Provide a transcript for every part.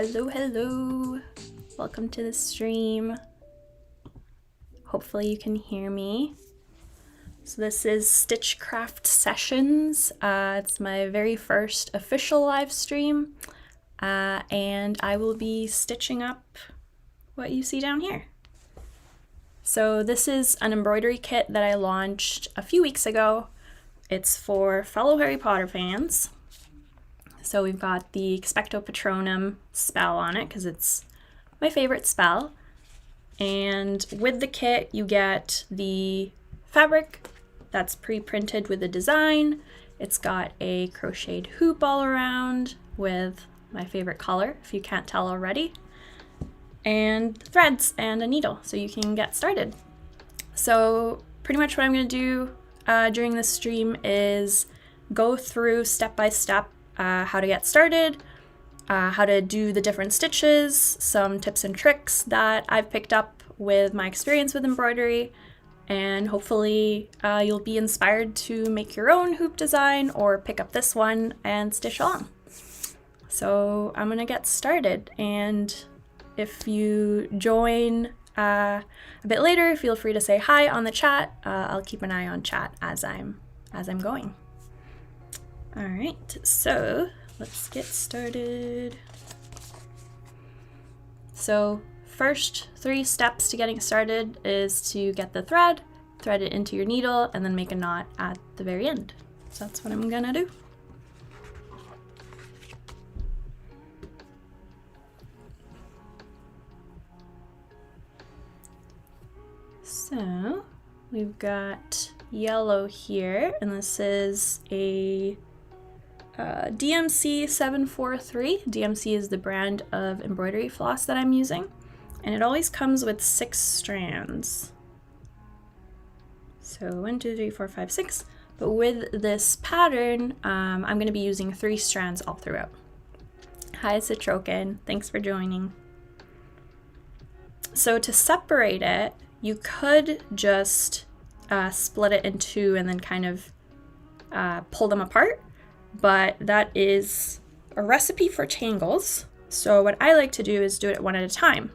Hello. Welcome to the stream. Hopefully you can hear me. So this is Stitchcraft Sessions. It's my very first official live stream, and I will be stitching up what you see down here. So this is an embroidery kit that I launched a few weeks ago. It's for fellow Harry Potter fans. So we've got the Expecto Patronum spell on it because it's my favorite spell. And with the kit, you get the fabric that's pre-printed with the design. It's got a crocheted hoop all around with my favorite color, if you can't tell already, and threads and a needle so you can get started. So pretty much what I'm going to do during this stream is go through step by step how to get started, how to do the different stitches, some tips and tricks that I've picked up with my experience with embroidery, and hopefully you'll be inspired to make your own hoop design or pick up this one and stitch along. So I'm gonna get started, and if you join a bit later, feel free to say hi on the chat. I'll keep an eye on chat as I'm going. All right, so let's get started. So first 3 steps to getting started is to get the thread it into your needle, and then make a knot at the very end. So that's what I'm gonna do. So we've got yellow here, and this is a DMC 743. DMC is the brand of embroidery floss that I'm using, and it always comes with 6 strands. So 1, 2, 3, 4, 5, 6. But with this pattern, I'm going to be using 3 strands all throughout. Hi Citroken, thanks for joining. So to separate it, you could just split it in 2 and then kind of pull them apart, but that is a recipe for tangles. So what I like to do is do it one at a time.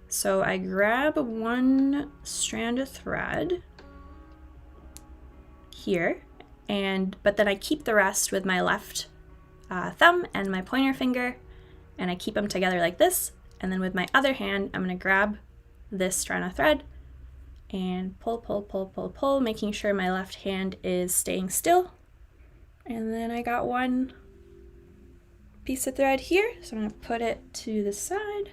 So I grab 1 strand of thread here, but then I keep the rest with my left thumb and my pointer finger, and I keep them together like this, and then with my other hand I'm going to grab this strand of thread and pull, making sure my left hand is staying still. And then I got 1 piece of thread here, so I'm going to put it to the side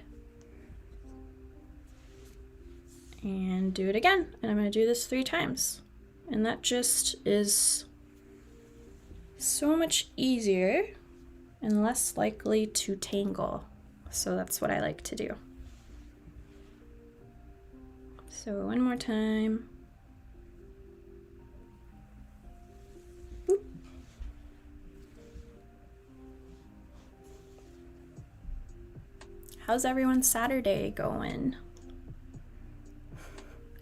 and do it again. And I'm going to do this 3 times. And that just is so much easier and less likely to tangle. So that's what I like to do. So 1 more time. How's everyone's Saturday going?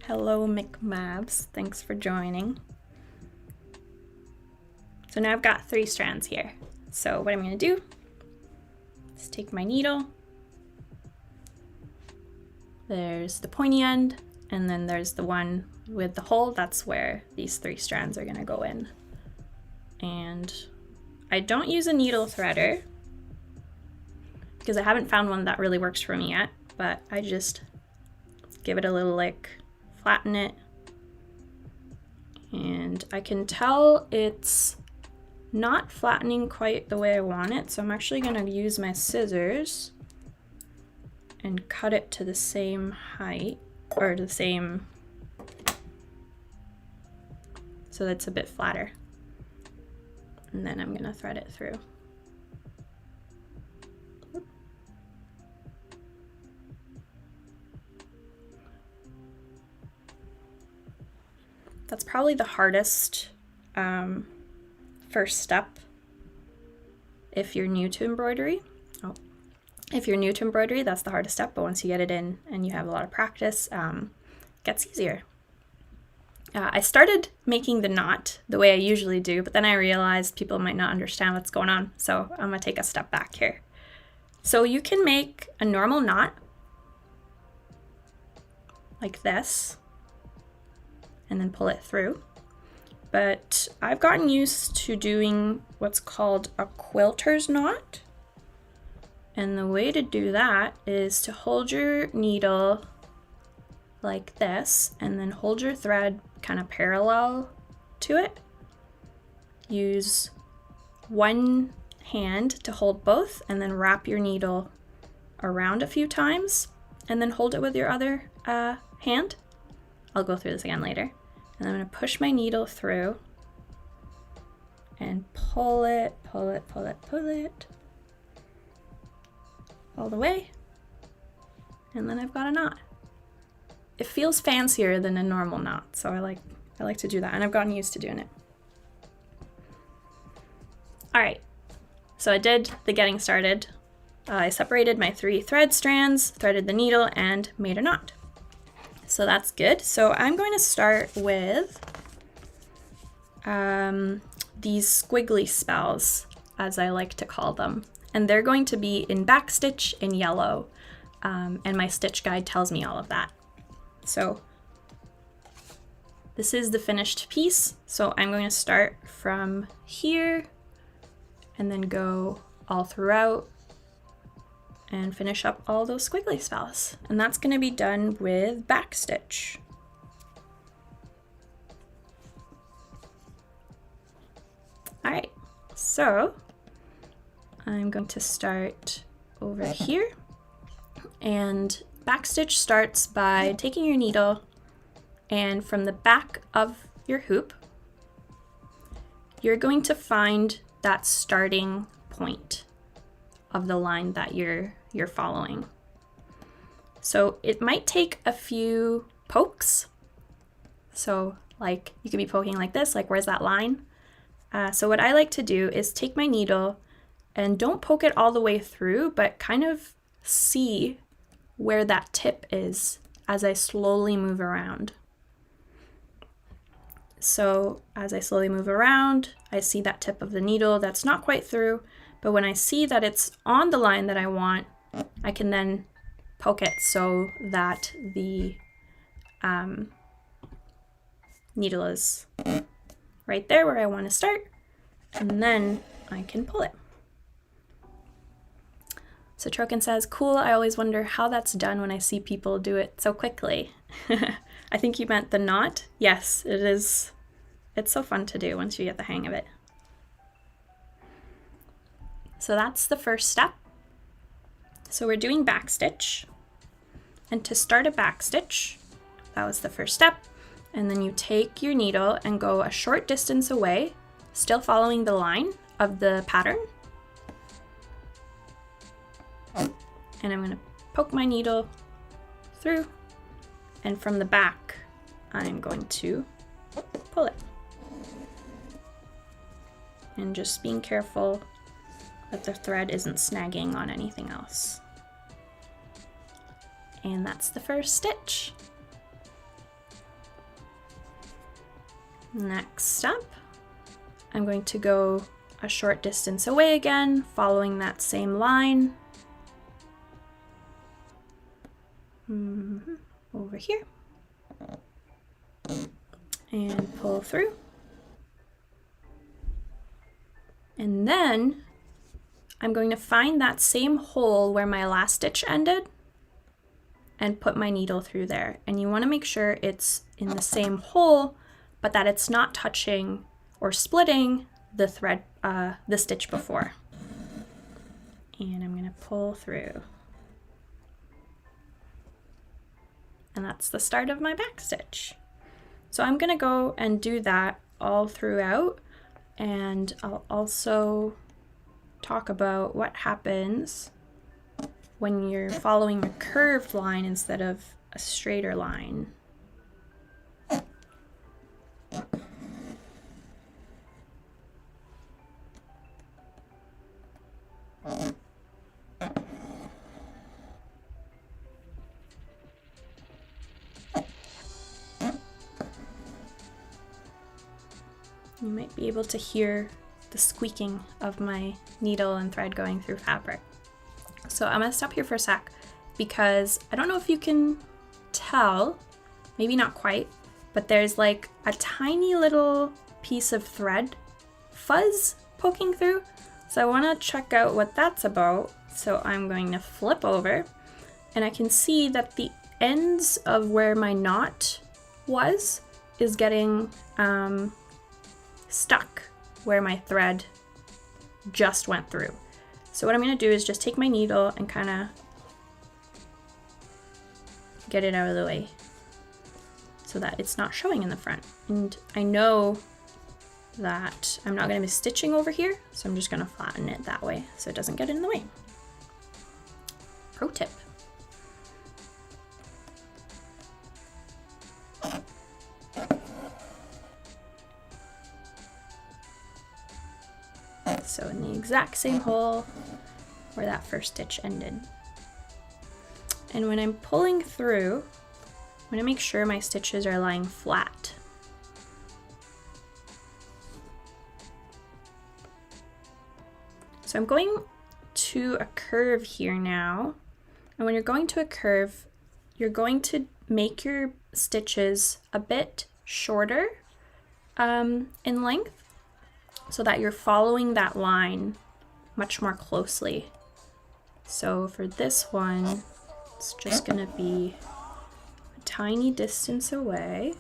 Hello McMabs, thanks for joining. So now I've got 3 strands here. So what I'm gonna do is take my needle. There's the pointy end, and then there's the one with the hole. That's where these 3 strands are gonna go in. And I don't use a needle threader because I haven't found one that really works for me yet, but I just give it a little lick, flatten it, and I can tell it's not flattening quite the way I want it, so I'm actually going to use my scissors and cut it to the same height, or the same, so that's a bit flatter. And then I'm going to thread it through. That's probably the hardest first step if you're new to embroidery. If you're new to embroidery, that's the hardest step, but once you get it in and you have a lot of practice, it gets easier. I started making the knot the way I usually do, but then I realized people might not understand what's going on, so I'm gonna take a step back here. So you can make a normal knot like this and then pull it through. But I've gotten used to doing what's called a quilter's knot. And the way to do that is to hold your needle like this and then hold your thread kind of parallel to it. Use one hand to hold both and then wrap your needle around a few times and then hold it with your other hand. I'll go through this again later. And I'm going to push my needle through and pull it all the way. And then I've got a knot. It feels fancier than a normal knot, so I like to do that, and I've gotten used to doing it. All right, so I did the getting started. I separated my 3 thread strands, threaded the needle, and made a knot. So that's good. So I'm going to start with these squiggly spells, as I like to call them. And they're going to be in backstitch in yellow. And my stitch guide tells me all of that. So this is the finished piece. So I'm going to start from here and then go all throughout and finish up all those squiggly spells. And that's going to be done with backstitch. All right, so I'm going to start over here, and backstitch starts by taking your needle and from the back of your hoop, you're going to find that starting point of the line that you're following. So it might take a few pokes. So like you could be poking like this, like where's that line? So what I like to do is take my needle and don't poke it all the way through, but kind of see where that tip is as I slowly move around. So as I slowly move around, I see that tip of the needle that's not quite through, but when I see that it's on the line that I want, I can then poke it so that the needle is right there where I want to start, and then I can pull it. So Troken says, cool, I always wonder how that's done when I see people do it so quickly. I think you meant the knot. Yes, it is. It's so fun to do once you get the hang of it. So that's the first step. So we're doing backstitch. And to start a backstitch, that was the first step. And then you take your needle and go a short distance away, still following the line of the pattern. And I'm going to poke my needle through, and from the back, I'm going to pull it. And just being careful that the thread isn't snagging on anything else. And that's the first stitch. Next up, I'm going to go a short distance away again, following that same line. Over here. And pull through. And then I'm going to find that same hole where my last stitch ended and put my needle through there. And you want to make sure it's in the same hole, but that it's not touching or splitting the thread, the stitch before. And I'm going to pull through. And that's the start of my backstitch. So I'm going to go and do that all throughout, and I'll also talk about what happens when you're following a curved line instead of a straighter line. You might be able to hear the squeaking of my needle and thread going through fabric. So I'm gonna stop here for a sec because I don't know if you can tell, maybe not quite, but there's like a tiny little piece of thread fuzz poking through. So I wanna check out what that's about. So I'm going to flip over and I can see that the ends of where my knot was is getting stuck where my thread just went through. So what I'm gonna do is just take my needle and kind of get it out of the way so that it's not showing in the front. And I know that I'm not gonna be stitching over here, so I'm just gonna flatten it that way so it doesn't get in the way. Pro tip. So in the exact same hole where that first stitch ended. And when I'm pulling through, I'm going to make sure my stitches are lying flat. So I'm going to a curve here now. And when you're going to a curve, you're going to make your stitches a bit shorter in length, so that you're following that line much more closely. So for this one, it's just gonna be a tiny distance away,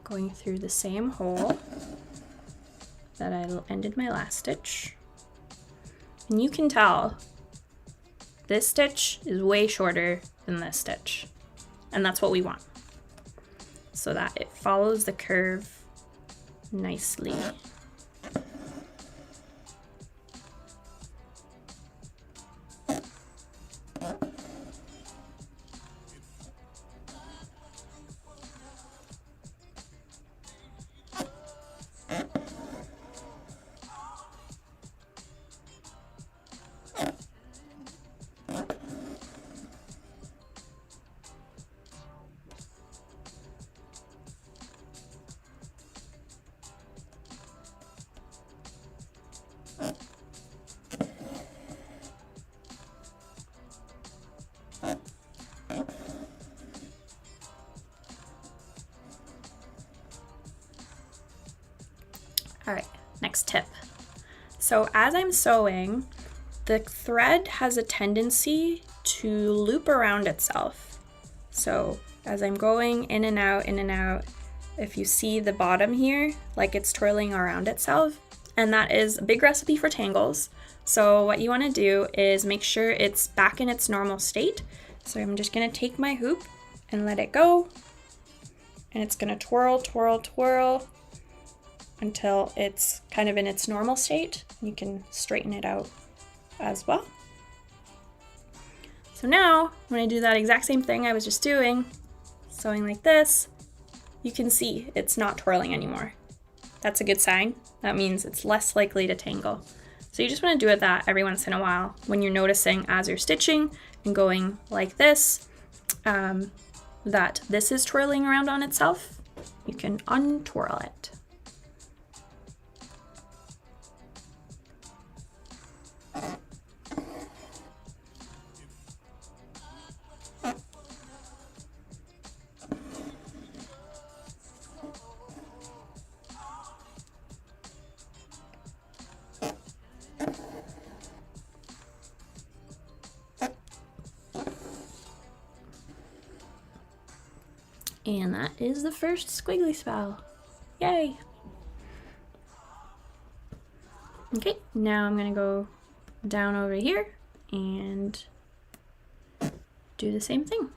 going through the same hole that I ended my last stitch. And you can tell this stitch is way shorter than this stitch. And that's what we want, so that it follows the curve nicely. All right, next tip. So as I'm sewing, the thread has a tendency to loop around itself. So as I'm going in and out, if you see the bottom here, like it's twirling around itself, and that is a big recipe for tangles. So what you want to do is make sure it's back in its normal state. So I'm just going to take my hoop and let it go, and it's going to twirl, twirl, twirl until it's kind of in its normal state. You can straighten it out as well. So now, when I do that exact same thing I was just doing, sewing like this, you can see it's not twirling anymore. That's a good sign. That means it's less likely to tangle. So you just want to do it that every once in a while when you're noticing as you're stitching and going like this, that this is twirling around on itself. You can untwirl it. And that is the first squiggly spell. Yay! Okay, now I'm gonna go down over here and do the same thing.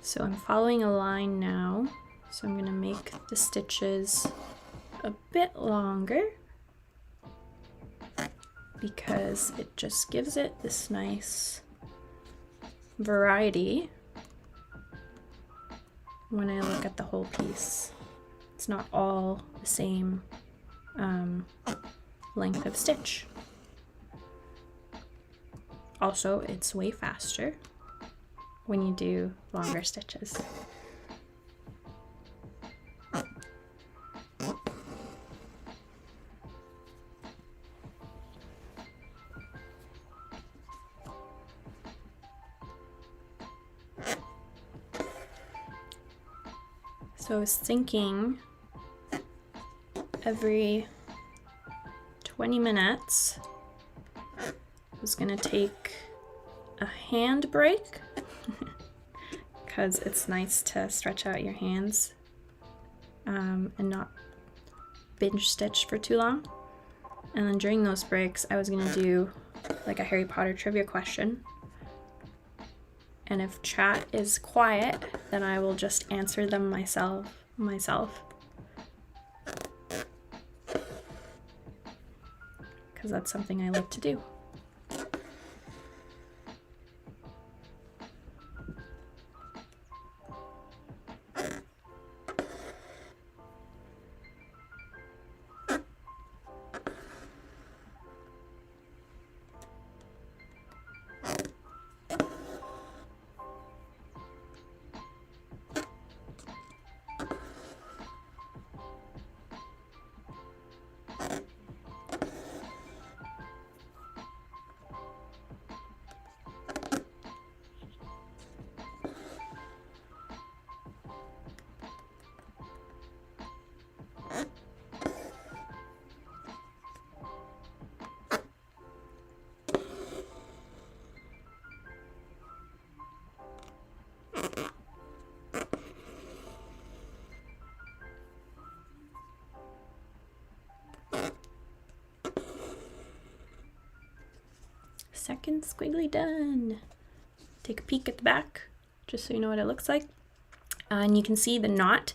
So I'm following a line now, so I'm going to make the stitches a bit longer because it just gives it this nice variety when I look at the whole piece. It's not all the same length of stitch. Also, it's way faster when you do longer stitches. So I was thinking every 20 minutes I was gonna take a hand break because it's nice to stretch out your hands and not binge stitch for too long. And then during those breaks I was gonna do like a Harry Potter trivia question. And if chat is quiet, then I will just answer them myself. Because that's something I like to do. Second squiggly done. Take a peek at the back, just so you know what it looks like. And you can see the knot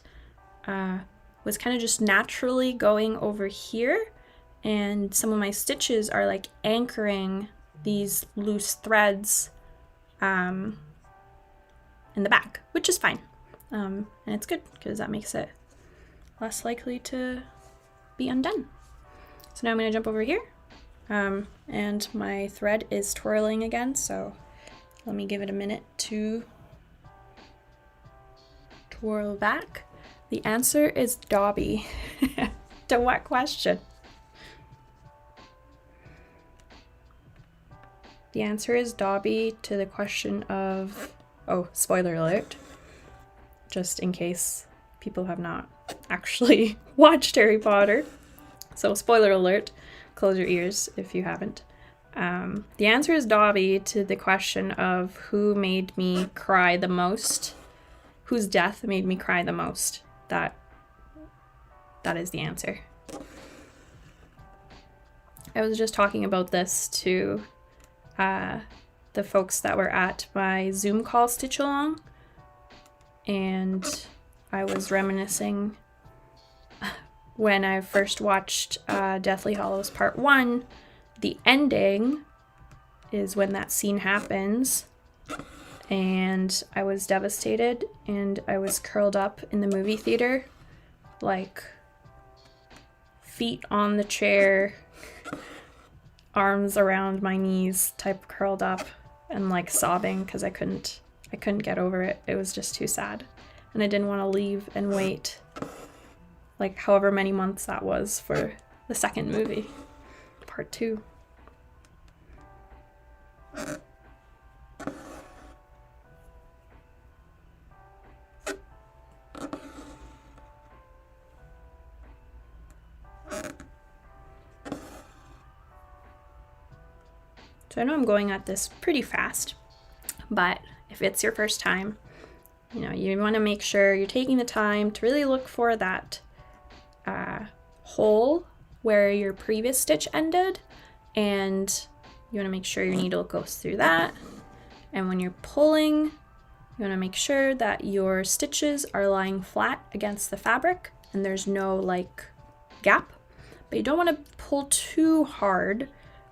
was kind of just naturally going over here, and some of my stitches are like anchoring these loose threads in the back, which is fine. And it's good because that makes it less likely to be undone. So now I'm going to jump over here. And my thread is twirling again, so let me give it a minute to twirl back. The answer is Dobby. To what question? The answer is Dobby to the question of, oh, spoiler alert, just in case people have not actually watched Harry Potter. So spoiler alert. Close your ears if you haven't. The answer is Dobby to the question of who made me cry the most, whose death made me cry the most. That is the answer. I was just talking about this to the folks that were at my Zoom call stitch along, and I was reminiscing when I first watched Deathly Hallows Part 1, the ending is when that scene happens, and I was devastated, and I was curled up in the movie theater, like feet on the chair, arms around my knees type curled up, and like sobbing because I couldn't get over it. It was just too sad, and I didn't want to leave and wait like however many months that was for the second movie, part 2. So I know I'm going at this pretty fast, but if it's your first time, you know, you want to make sure you're taking the time to really look for that hole where your previous stitch ended, and you want to make sure your needle goes through that. And when you're pulling, You want to make sure that your stitches are lying flat against the fabric and there's no like gap, but you don't want to pull too hard,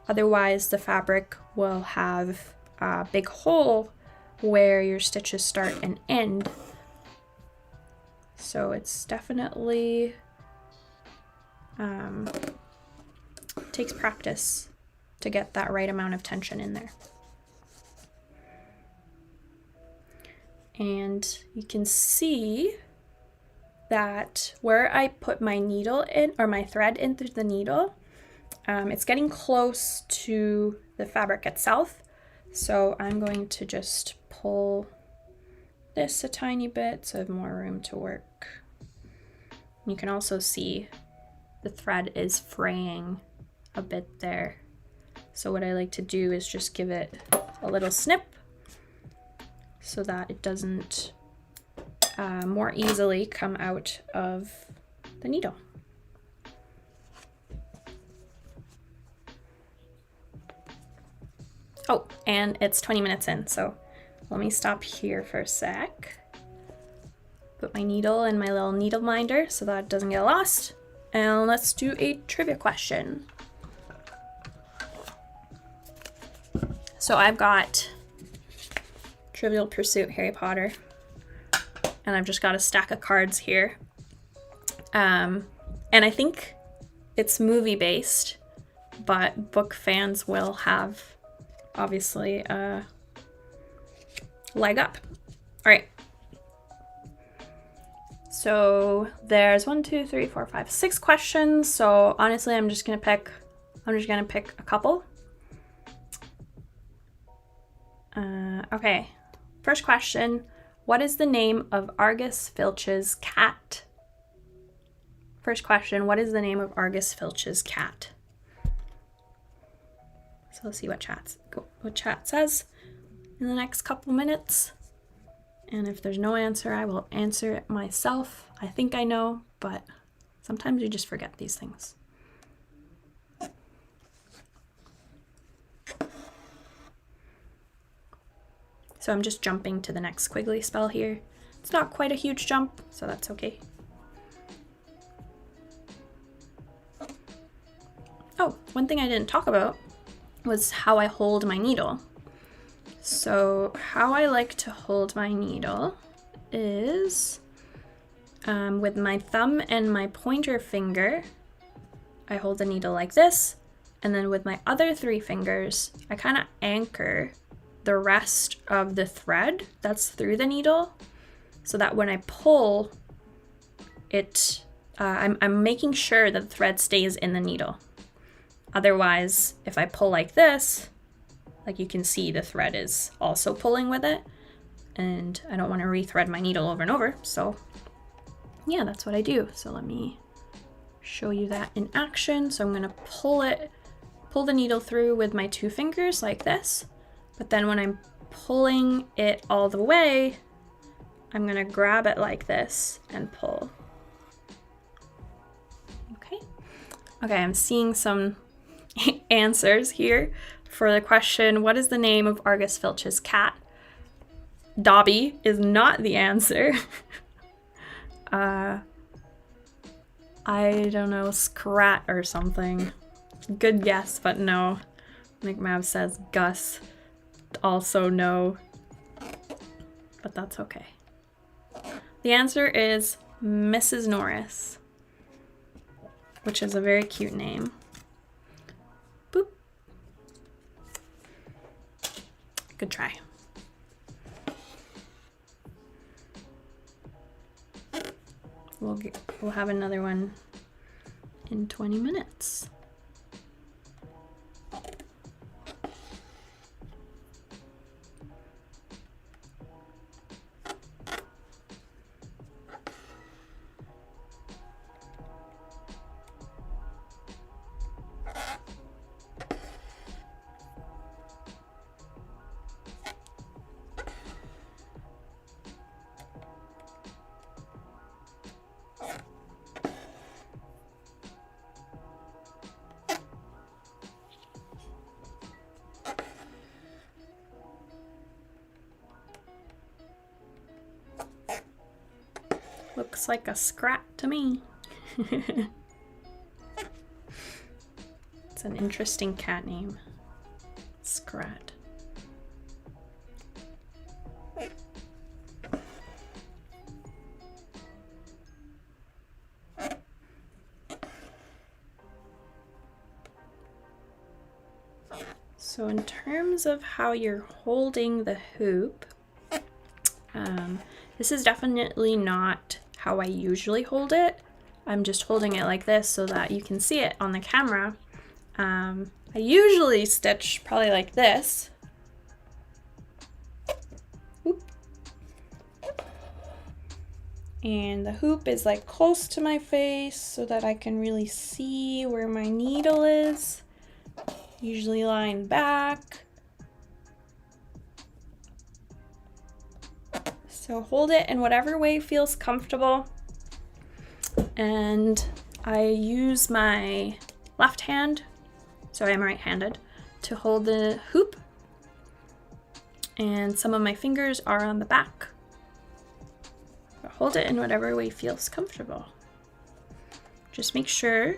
otherwise the fabric will have a big hole where your stitches start and end. So it's definitely takes practice to get that right amount of tension in there. And you can see that where I put my needle in, or my thread in through the needle, it's getting close to the fabric itself. So I'm going to just pull this a tiny bit so I have more room to work. You can also see the thread is fraying a bit there. So what I like to do is just give it a little snip so that it doesn't more easily come out of the needle. Oh, and it's 20 minutes in, so let me stop here for a sec. Put my needle in my little needle minder so that it doesn't get lost. And let's do a trivia question. So I've got Trivial Pursuit Harry Potter, and I've just got a stack of cards here. And I think it's movie based, but book fans will have obviously a leg up. All right. So there's 6 questions. So honestly, I'm just gonna pick a couple. Okay. First question: what is the name of Argus Filch's cat? First question: what is the name of Argus Filch's cat? So let's see what chat says in the next couple minutes. And if there's no answer, I will answer it myself. I think I know, but sometimes you just forget these things. So I'm just jumping to the next squiggly spell here. It's not quite a huge jump, so that's okay. Oh, one thing I didn't talk about was how I hold my needle. So how I like to hold my needle is with my thumb and my pointer finger, I hold the needle like this, and then with my other 3 fingers, I kind of anchor the rest of the thread that's through the needle so that when I pull it, I'm making sure that the thread stays in the needle. Otherwise, if I pull like this, like you can see the thread is also pulling with it, and I don't want to rethread my needle over and over. So yeah, that's what I do. So let me show you that in action. So I'm going to pull the needle through with my 2 fingers like this. But then when I'm pulling it all the way, I'm going to grab it like this and pull. Okay. Okay, I'm seeing some answers here for the question, what is the name of Argus Filch's cat? Dobby is not the answer. I don't know, Scrat or something. Good guess, but no. McMav says Gus. Also no. But that's okay. The answer is Mrs. Norris, which is a very cute name. Boop. Good try. We'll have another one in 20 minutes. looks like a Scrat to me. It's an interesting cat name. Scrat. So in terms of how you're holding the hoop, this is definitely not how I usually hold it. I'm just holding it like this so that you can see it on the camera. I usually stitch probably like this. Oop. And the hoop is like close to my face so that I can really see where my needle is. Usually lying back. So hold it in whatever way feels comfortable. And I use my left hand, so I'm right-handed, to hold the hoop. And some of my fingers are on the back. But hold it in whatever way feels comfortable. Just make sure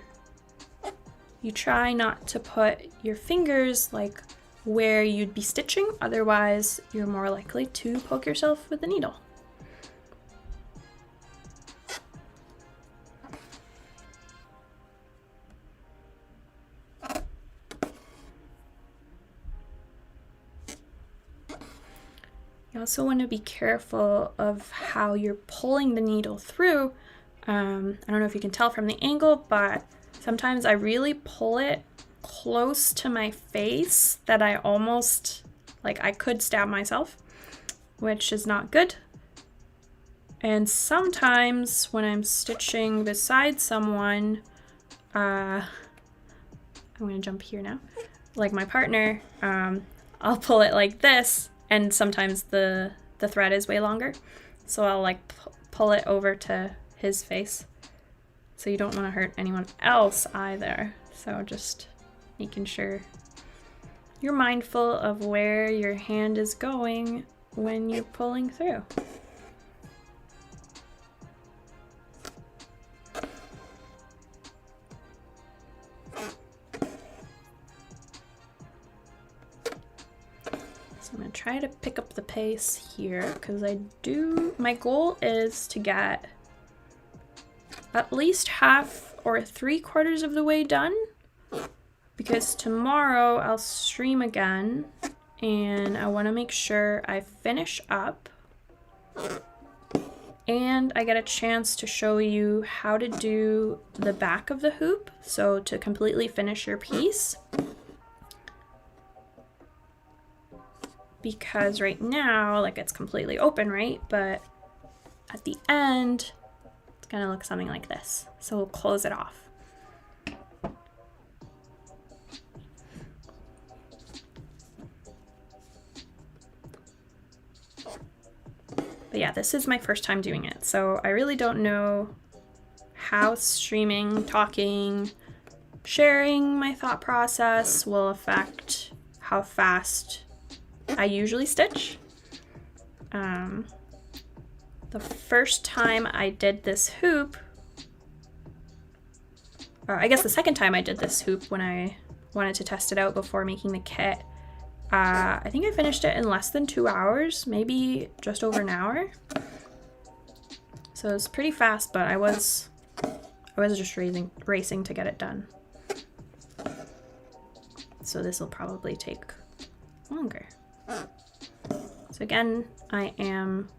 you try not to put your fingers like where you'd be stitching, otherwise you're more likely to poke yourself with the needle. You also want to be careful of how you're pulling the needle through. I don't know if you can tell from the angle, but sometimes I really pull it close to my face that I almost, like I could stab myself, which is not good. And sometimes when I'm stitching beside someone, I'm gonna jump here now, like my partner, I'll pull it like this, and sometimes the thread is way longer. So I'll like pull it over to his face. So you don't want to hurt anyone else either. So just making sure you're mindful of where your hand is going when you're pulling through. So I'm going to try to pick up the pace here because my goal is to get at least half or 3/4 of the way done, because tomorrow I'll stream again and I want to make sure I finish up and I get a chance to show you how to do the back of the hoop, so to completely finish your piece. Because right now, like, it's completely open, right? But at the end, it's gonna look something like this. So we'll close it off. But yeah, this is my first time doing it, so I really don't know how streaming, talking, sharing my thought process will affect how fast I usually stitch. The first time I did this hoop, I guess the second time I did this hoop when I wanted to test it out before making the kit, I think I finished it in less than 2 hours, maybe just over an hour. So it was pretty fast, but I was just racing to get it done. So this will probably take longer. So again, I am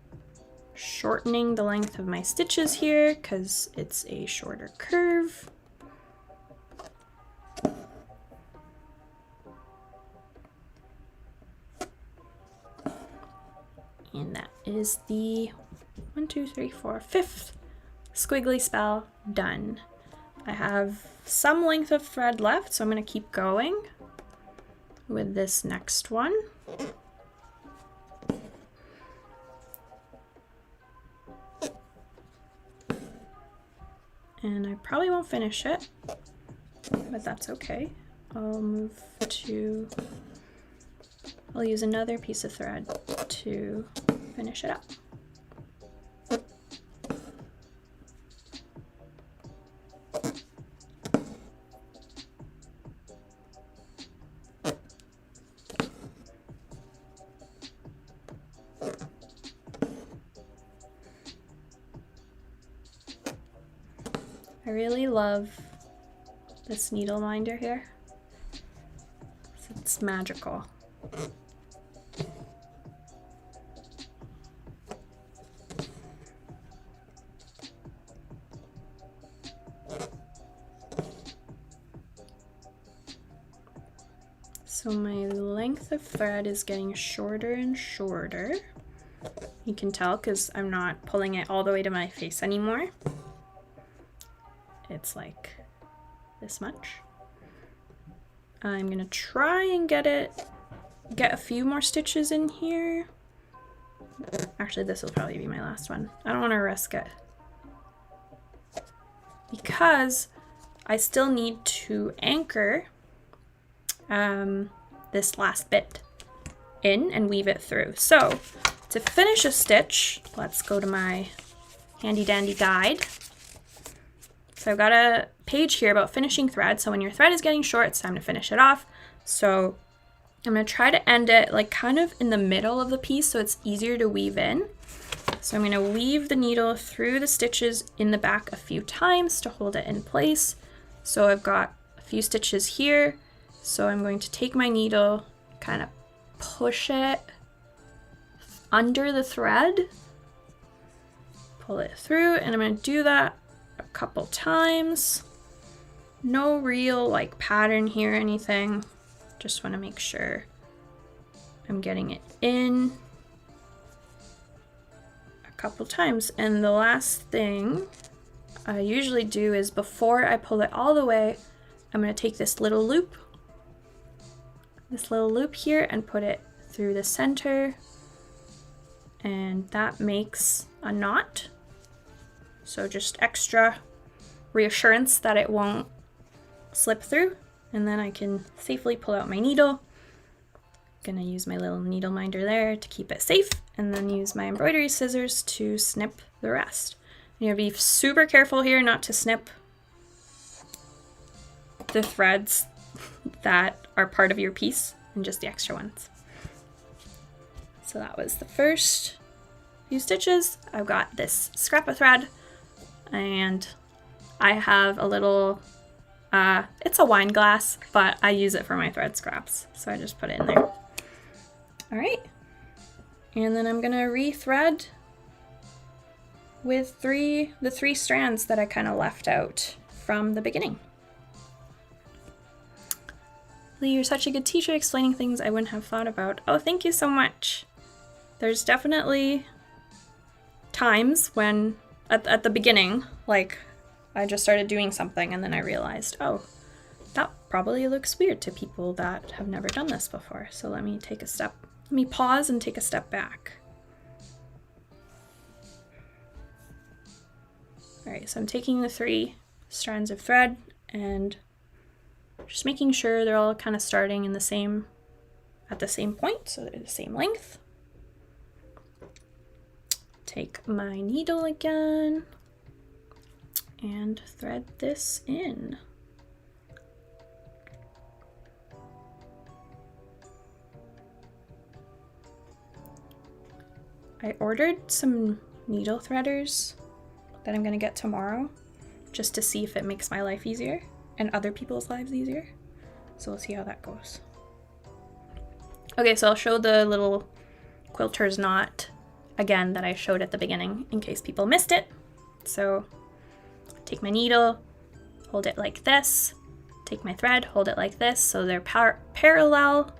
shortening the length of my stitches here because it's a shorter curve. And that is the 1, 2, 3, 4, 5th squiggly spell done. I have some length of thread left, so I'm going to keep going with this next one. And I probably won't finish it, but that's okay. I'll use another piece of thread to finish it up. I really love this needle minder here. It's magical. So my length of thread is getting shorter and shorter. You can tell because I'm not pulling it all the way to my face anymore. It's like this much. I'm gonna try and get a few more stitches in here. Actually, this will probably be my last one. I don't want to risk it because I still need to anchor this last bit in and weave it through. So to finish a stitch, let's go to my handy dandy guide. So I've got a page here about finishing thread. So when your thread is getting short, it's time to finish it off. So I'm going to try to end it like kind of in the middle of the piece so it's easier to weave in. So I'm going to weave the needle through the stitches in the back a few times to hold it in place. So I've got a few stitches here. So I'm going to take my needle, kind of push it under the thread, pull it through, and I'm going to do that a couple times. No real like pattern here or anything. Just want to make sure I'm getting it in a couple times. And the last thing I usually do is before I pull it all the way, I'm going to take this little loop here and put it through the center, and that makes a knot. So just extra reassurance that it won't slip through, and then I can safely pull out my needle. Gonna use my little needle minder there to keep it safe, and then use my embroidery scissors to snip the rest. And you gotta be super careful here not to snip the threads that are part of your piece and just the extra ones. So that was the first few stitches. I've got this scrap of thread, and I have a little, it's a wine glass, but I use it for my thread scraps. So I just put it in there. All right. And then I'm gonna rethread with the three strands that I kind of left out from the beginning. Lee, you're such a good teacher explaining things I wouldn't have thought about. Oh, thank you so much. There's definitely times when, at the beginning, like I just started doing something and then I realized, oh, that probably looks weird to people that have never done this before. So let me pause and take a step back. All right, so I'm taking the 3 strands of thread and just making sure they're all kind of starting in at the same point, so they're the same length. Take my needle again and thread this in. I ordered some needle threaders that I'm gonna get tomorrow just to see if it makes my life easier and other people's lives easier. So we'll see how that goes. Okay, so I'll show the little quilter's knot again that I showed at the beginning in case people missed it. So take my needle, hold it like this, take my thread, hold it like this so they're parallel,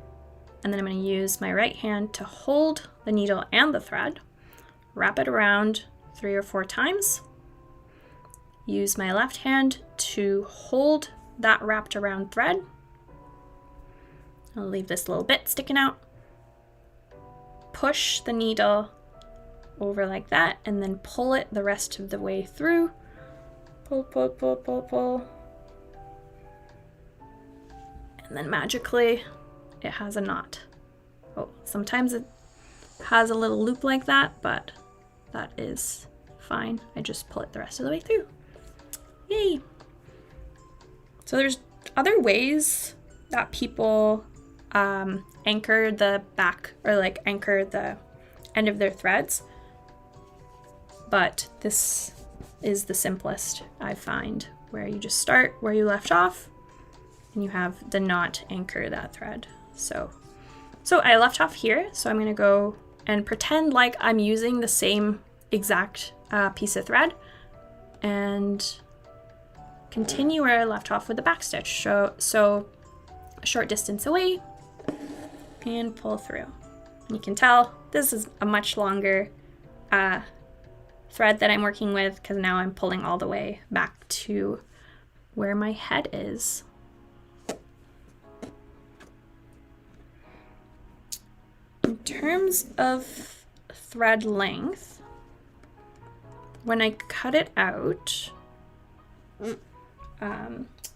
and then I'm going to use my right hand to hold the needle and the thread, wrap it around 3 or 4 times, use my left hand to hold that wrapped around thread. I'll leave this little bit sticking out, push the needle over like that, and then pull it the rest of the way through. Pull, pull, pull, pull, pull. And then magically it has a knot. Oh, sometimes it has a little loop like that, but that is fine. I just pull it the rest of the way through. Yay! So there's other ways that people anchor the back, or like anchor the end of their threads, but this is the simplest, I find, where you just start where you left off and you have the knot anchor that thread. So I left off here, so I'm going to go and pretend like I'm using the same exact piece of thread and continue where I left off with the back stitch. So a short distance away and pull through. And you can tell this is a much longer thread that I'm working with because now I'm pulling all the way back to where my head is. In terms of thread length, when I cut it out,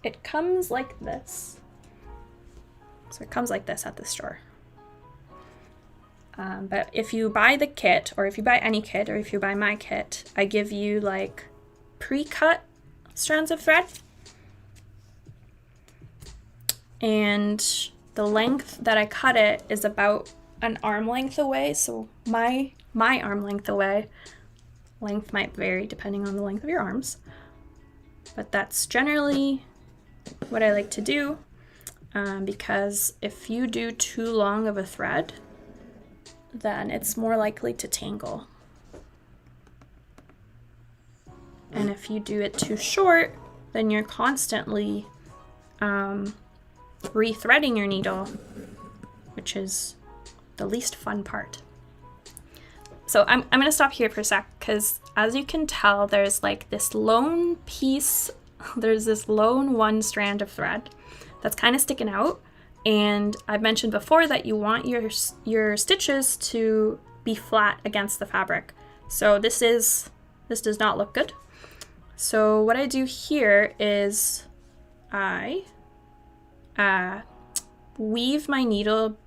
it comes like this. So it comes like this at the store. But if you buy the kit, or if you buy any kit, or if you buy my kit, I give you like pre-cut strands of thread. And the length that I cut it is about an arm length away. So my arm length away. Length might vary depending on the length of your arms. But that's generally what I like to do, because if you do too long of a thread, then it's more likely to tangle. And if you do it too short, then you're constantly rethreading your needle, which is the least fun part. So I'm going to stop here for a sec, because as you can tell, there's like this lone piece, there's this lone one strand of thread that's kind of sticking out. And I've mentioned before that you want your stitches to be flat against the fabric. So this does not look good. So what I do here is I weave my needle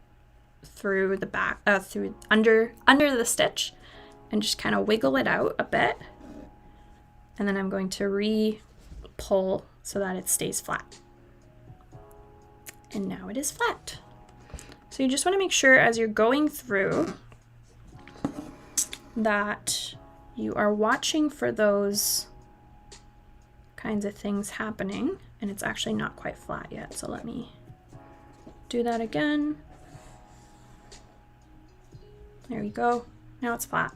through the back, through under the stitch, and just kind of wiggle it out a bit. And then I'm going to re-pull so that it stays flat. And now it is flat. So you just want to make sure as you're going through that you are watching for those kinds of things happening. And it's actually not quite flat yet, so let me do that again. There we go. Now it's flat.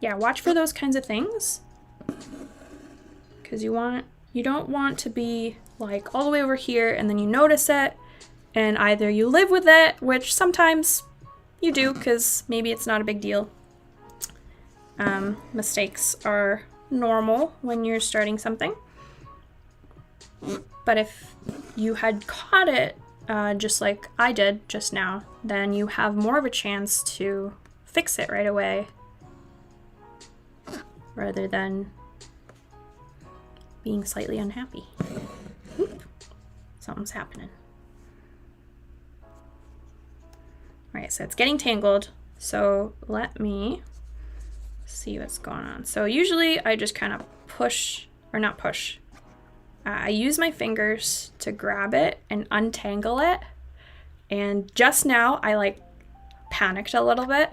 Yeah, watch for those kinds of things, because you don't want to be like all the way over here and then you notice it and either you live with it, which sometimes you do because maybe it's not a big deal. Mistakes are normal when you're starting something. But if you had caught it just like I did just now, then you have more of a chance to fix it right away rather than being slightly unhappy. Oop, something's happening. All right, so it's getting tangled. So let me see what's going on. So usually I just kind of push, or not push, I use my fingers to grab it and untangle it. And just now I like panicked a little bit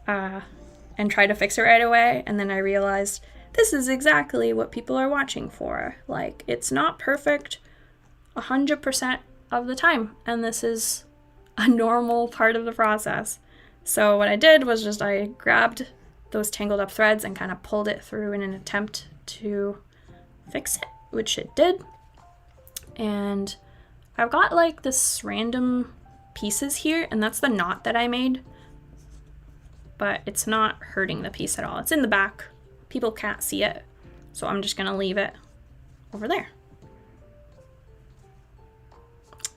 and tried to fix it right away. And then I realized this is exactly what people are watching for. Like, it's not perfect 100% of the time. And this is a normal part of the process. So what I did was just I grabbed those tangled up threads and kind of pulled it through in an attempt to fix it, which it did. And I've got like this random pieces here, and that's the knot that I made, but it's not hurting the piece at all. It's in the back. People can't see it, so I'm just gonna leave it over there.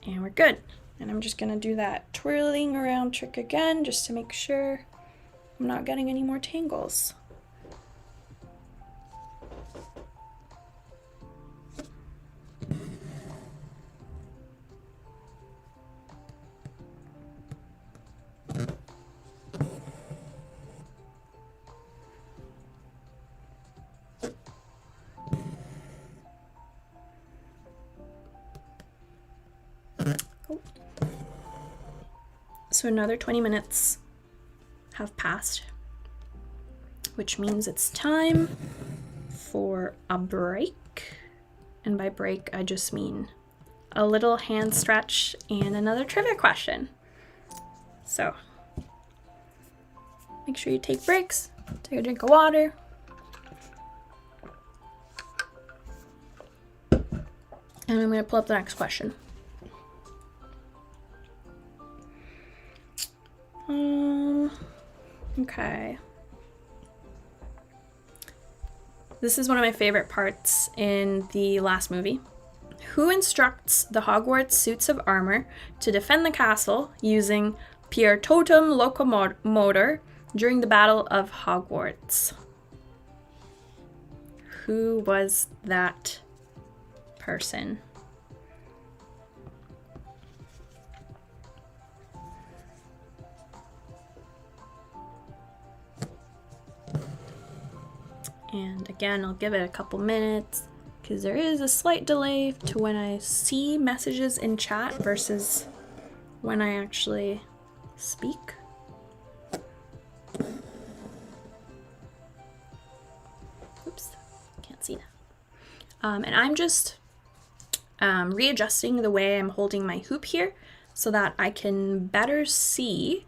And we're good. And I'm just gonna do that twirling around trick again just to make sure I'm not getting any more tangles. So another 20 minutes have passed. which means it's time for a break. And by break, I just mean a little hand stretch and another trivia question. So make sure you take breaks, take a drink of water. And I'm going to pull up the next question. Okay. This is one of my favorite parts in the last movie. Who instructs the Hogwarts suits of armor to defend the castle using Pier Totem Locomotor during the Battle of Hogwarts? Who was that person? And again, I'll give it a couple minutes because there is a slight delay to when I see messages in chat versus when I actually speak. Oops, can't see that. And I'm just readjusting the way I'm holding my hoop here so that I can better see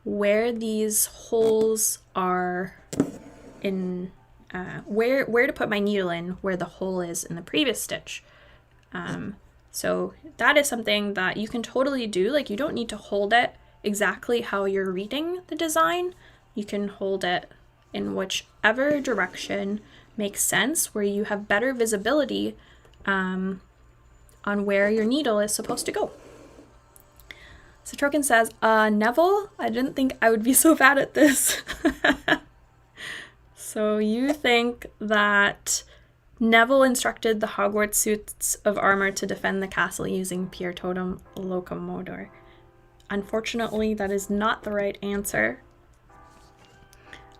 where these holes are in where to put my needle in where the hole is in the previous stitch. So that is something that you can totally do. Like, you don't need to hold it exactly how you're reading the design. You can hold it in whichever direction makes sense, where you have better visibility on where your needle is supposed to go. So Troken says, Neville, I didn't think I would be so bad at this. So you think that Neville instructed the Hogwarts suits of armor to defend the castle using Pier Totem Locomotor. Unfortunately, that is not the right answer.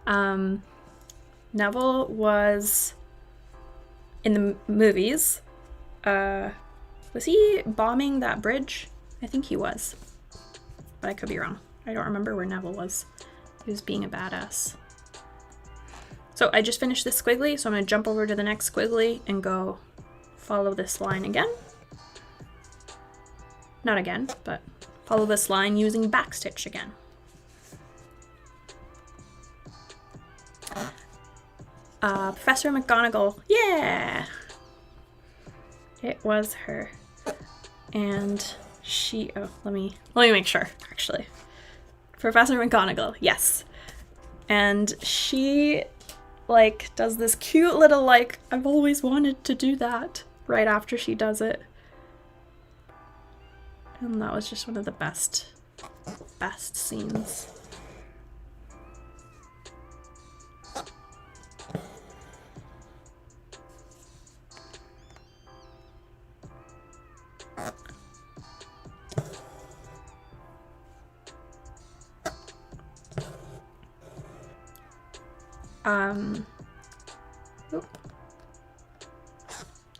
Neville was in the movies. Was he bombing that bridge? I think he was, but I could be wrong. I don't remember where Neville was. He was being a badass. So I just finished this squiggly, so I'm going to jump over to the next squiggly and go follow this line again. Not again, but follow this line using backstitch again. Professor McGonagall, yeah! It was her. And she, let me make sure, actually. Professor McGonagall, yes. And she, like, does this cute little, like, I've always wanted to do that right after she does it. And that was just one of the best scenes.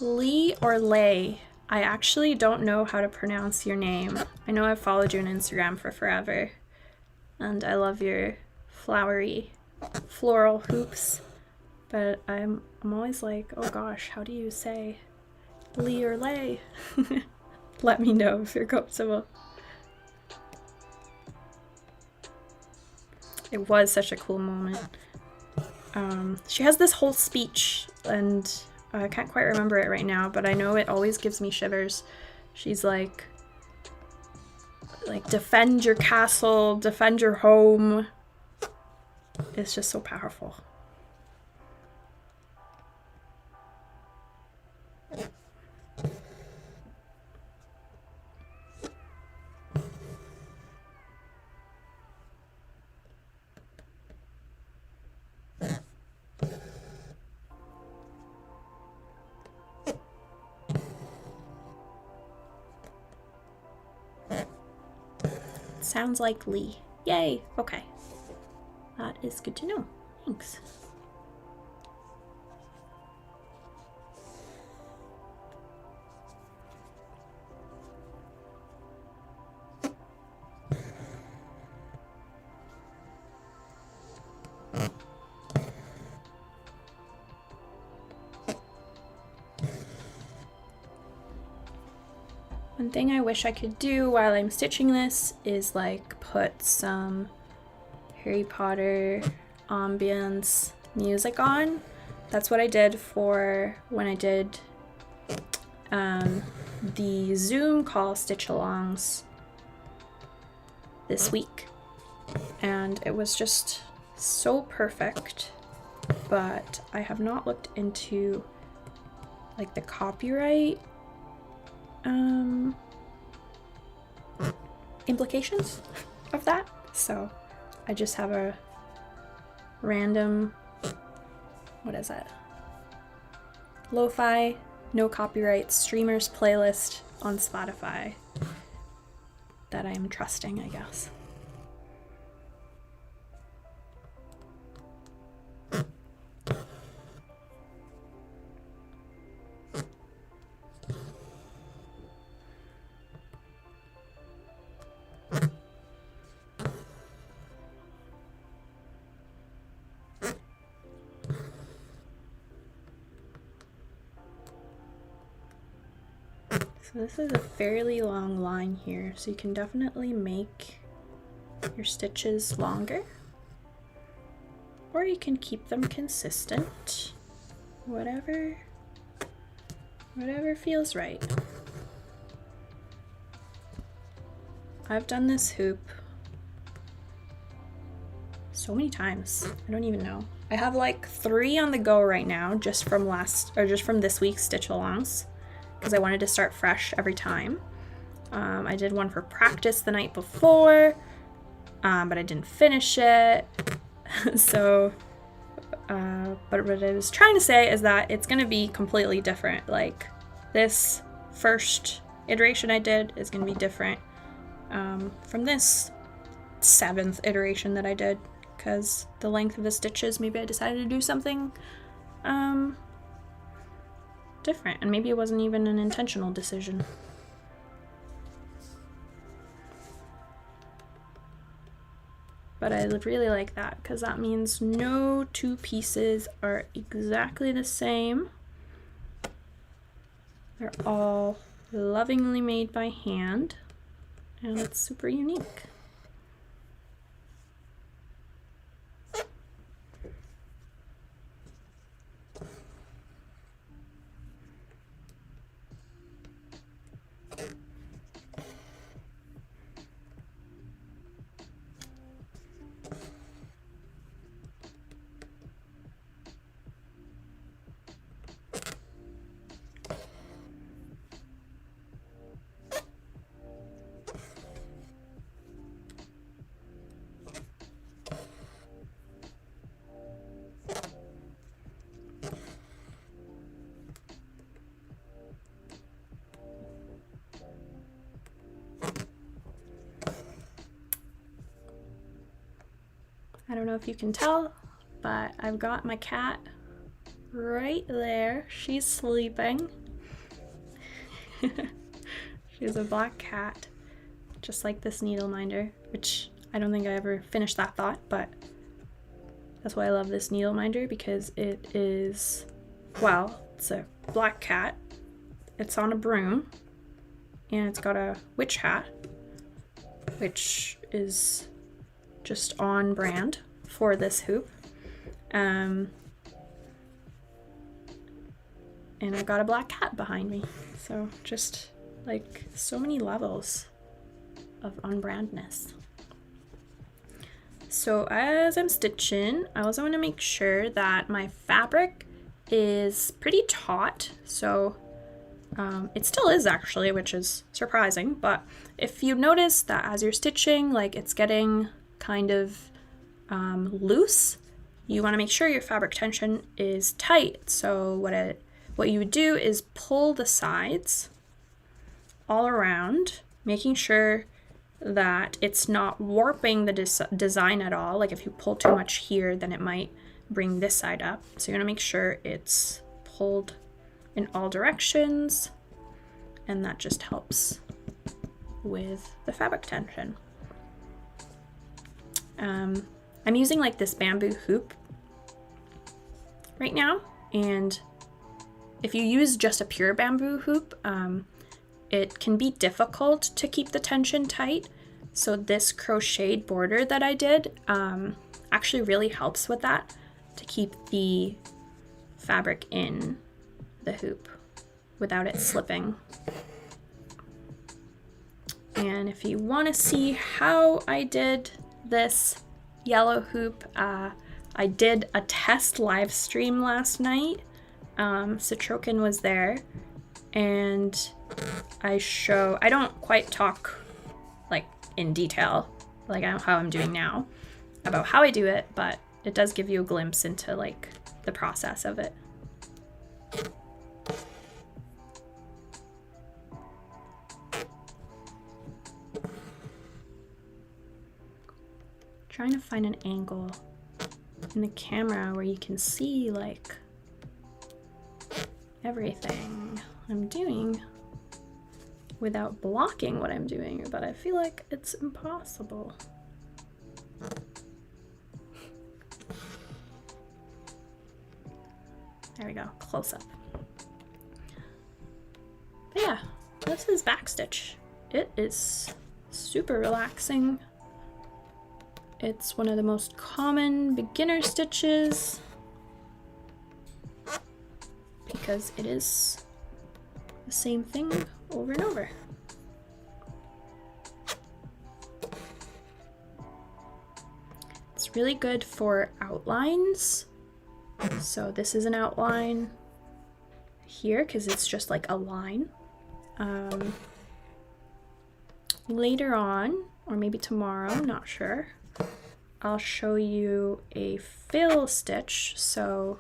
Lee or Lay, I actually don't know how to pronounce your name. I know I've followed you on Instagram for forever, and I love your flowery floral hoops, but I'm always like, oh gosh, how do you say Lee or Lay? Let me know if you're comfortable. It was such a cool moment. She has this whole speech, and I can't quite remember it right now, but I know it always gives me shivers. She's like, defend your castle, defend your home. It's just so powerful. Sounds like Lee. Yay! Okay. That is good to know. Thanks. One thing I wish I could do while I'm stitching this is like put some Harry Potter ambience music on. That's what I did for when I did the Zoom call stitch-alongs this week, and it was just so perfect. But I have not looked into like the copyright implications of that, so I just have a random, what is it, lo-fi, no copyright streamers playlist on Spotify that I am trusting, I guess. So this is a fairly long line here, so you can definitely make your stitches longer, or you can keep them consistent, whatever feels right. I've done this hoop so many times, I don't even know. I have like 3 on the go right now, just from this week's stitch-alongs, because I wanted to start fresh every time. I did one for practice the night before, but I didn't finish it. So, but what I was trying to say is that it's going to be completely different. Like, this first iteration I did is going to be different from this 7th iteration that I did, because the length of the stitches, maybe I decided to do something different, and maybe it wasn't even an intentional decision. But I really like that, because that means no 2 pieces are exactly the same. They're all lovingly made by hand, and it's super unique. I don't know if you can tell, but I've got my cat right there. She's sleeping. She's a black cat, just like this needle minder, which I don't think I ever finished that thought, but that's why I love this needle minder, because it is, well, it's a black cat, it's on a broom, and it's got a witch hat, which is just on brand for this hoop. And I've got a black cat behind me. So just like so many levels of unbrandness. So as I'm stitching, I also want to make sure that my fabric is pretty taut. So it still is actually, which is surprising, but if you notice that as you're stitching, like it's getting kind of loose, you want to make sure your fabric tension is tight. So what you would do is pull the sides all around, making sure that it's not warping the design at all. Like if you pull too much here, then it might bring this side up. So you want to make sure it's pulled in all directions, and that just helps with the fabric tension. I'm using like this bamboo hoop right now, and if you use just a pure bamboo hoop, it can be difficult to keep the tension tight. So this crocheted border that I did actually really helps with that, to keep the fabric in the hoop without it slipping. And if you want to see how I did this yellow hoop, I did a test live stream last night. Citrokin was there, and I don't quite talk like in detail like how I'm doing now about how I do it, but it does give you a glimpse into like the process of it. Trying to find an angle in the camera where you can see like everything I'm doing without blocking what I'm doing, but I feel like it's impossible. There we go, close up. But yeah, this is backstitch. It is super relaxing. It's one of the most common beginner stitches because it is the same thing over and over. It's really good for outlines. So this is an outline here because it's just like a line. Later on, or maybe tomorrow, not sure, I'll show you a fill stitch. So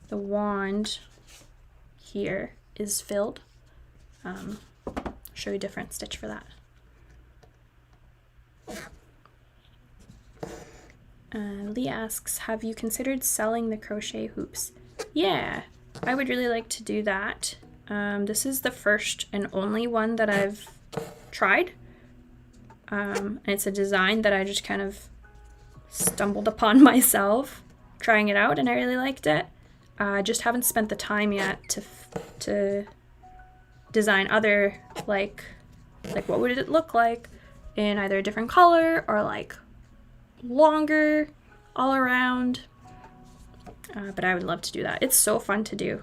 the wand here is filled. Show you a different stitch for that. Lee asks, have you considered selling the crochet hoops? Yeah, I would really like to do that. This is the first and only one that I've tried. And it's a design that I just kind of stumbled upon myself trying it out, and I really liked it. I just haven't spent the time yet to design other, like what would it look like in either a different color or like longer all around. But I would love to do that. It's so fun to do.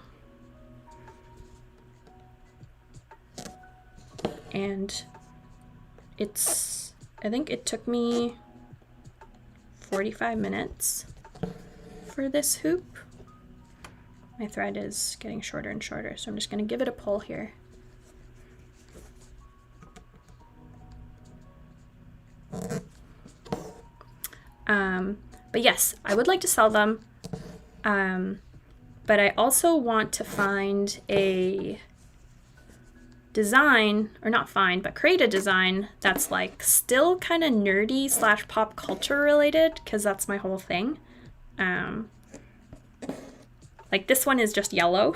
And I think it took me 45 minutes for this hoop. My thread is getting shorter and shorter, so I'm just going to give it a pull here. But yes, I would like to sell them. But I also want to find a design, or not find, but create a design that's like still kind of nerdy / pop culture related, because that's my whole thing. Like this one is just yellow.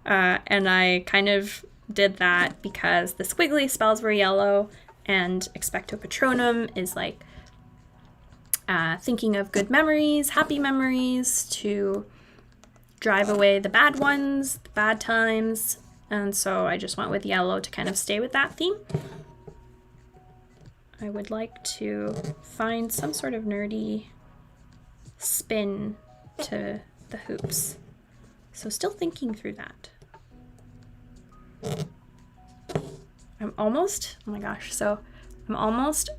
And I kind of did that because the squiggly spells were yellow, and Expecto Patronum is like thinking of good memories, happy memories, to drive away the bad ones, the bad times. And so I just went with yellow to kind of stay with that theme. I would like to find some sort of nerdy spin to the hoops. So still thinking through that. I'm almost, oh my gosh, so I'm almost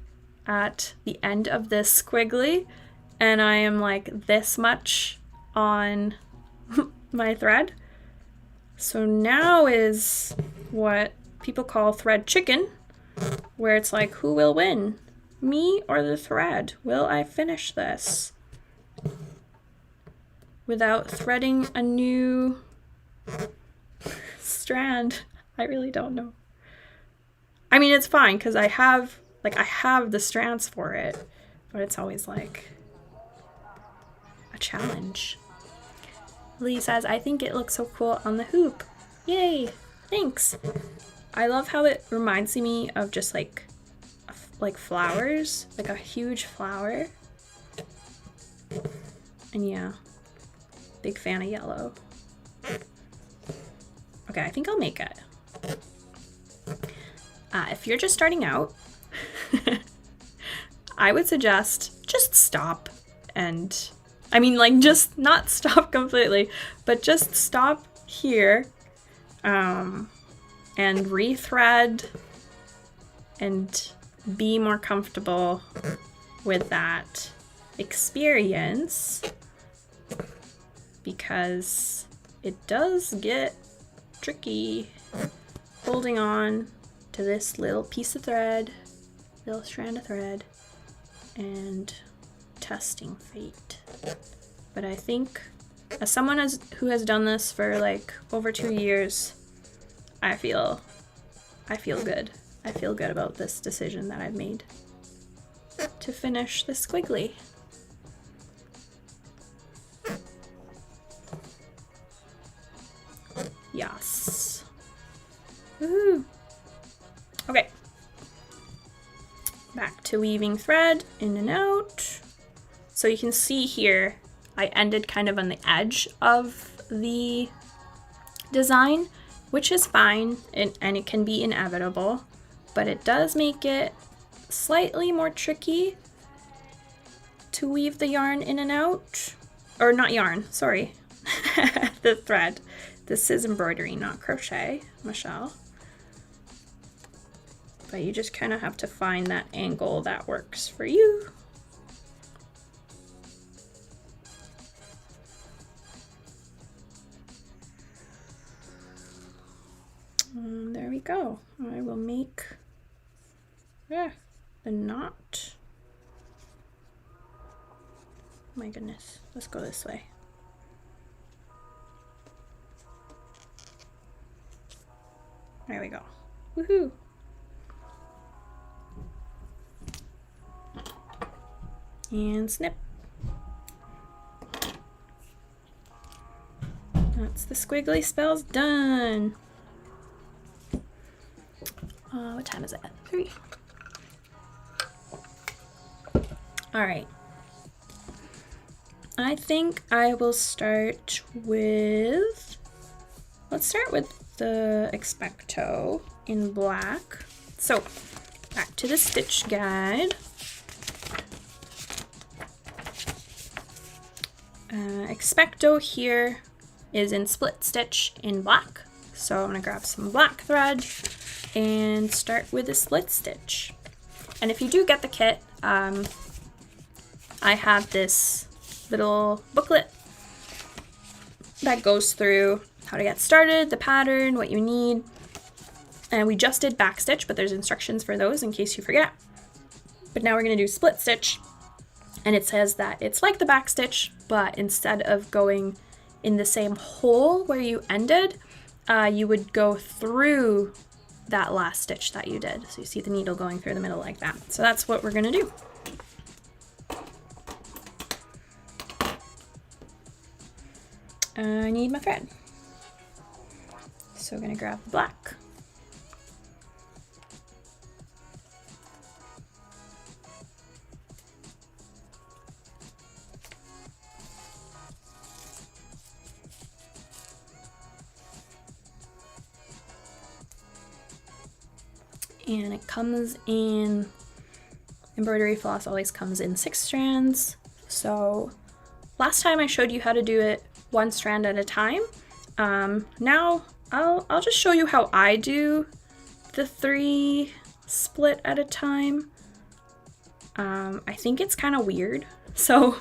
at the end of this squiggly, and I am like this much on my thread. So now is what people call thread chicken, where it's like, who will win? Me or the thread? Will I finish this without threading a new strand? I really don't know. I mean, it's fine because I have the strands for it, but it's always like a challenge. Lee says, I think it looks so cool on the hoop. Yay, thanks. I love how it reminds me of just like flowers, like a huge flower. And yeah, big fan of yellow. Okay, I think I'll make it. If you're just starting out, I would suggest just stop and, I mean, like, just not stop completely, but just stop here and rethread and be more comfortable with that experience, because it does get tricky holding on to this little piece of thread, little strand of thread, and testing fate. But I think as someone who has done this for like over 2 years, I feel good. I feel good about this decision that I've made to finish the squiggly. Yes. Woohoo. Okay. Back to weaving thread in and out. So you can see here, I ended kind of on the edge of the design, which is fine, and it can be inevitable, but it does make it slightly more tricky to weave the yarn in and out. Or not yarn, sorry, the thread. This is embroidery, not crochet, Michelle. But you just kind of have to find that angle that works for you. And there we go. I will make the knot. My goodness, let's go this way. There we go. Woohoo! And snip. That's the squiggly spells done. What time is it? 3. All right. I think I will start with, let's start with the Expecto in black. So back to the stitch guide. Expecto here is in split stitch in black. So I'm gonna grab some black thread and start with a split stitch. And if you do get the kit, I have this little booklet that goes through how to get started, the pattern, what you need. And we just did back stitch, but there's instructions for those in case you forget. But now we're gonna do split stitch. And it says that it's like the back stitch, but instead of going in the same hole where you ended, you would go through that last stitch that you did. So you see the needle going through the middle like that. So that's what we're gonna do. I need my thread. So I'm gonna grab the black. And it comes in, embroidery floss always comes in 6 strands. So last time I showed you how to do it 1 strand at a time. Now I'll just show you how I do the 3 split at a time. I think it's kind of weird. So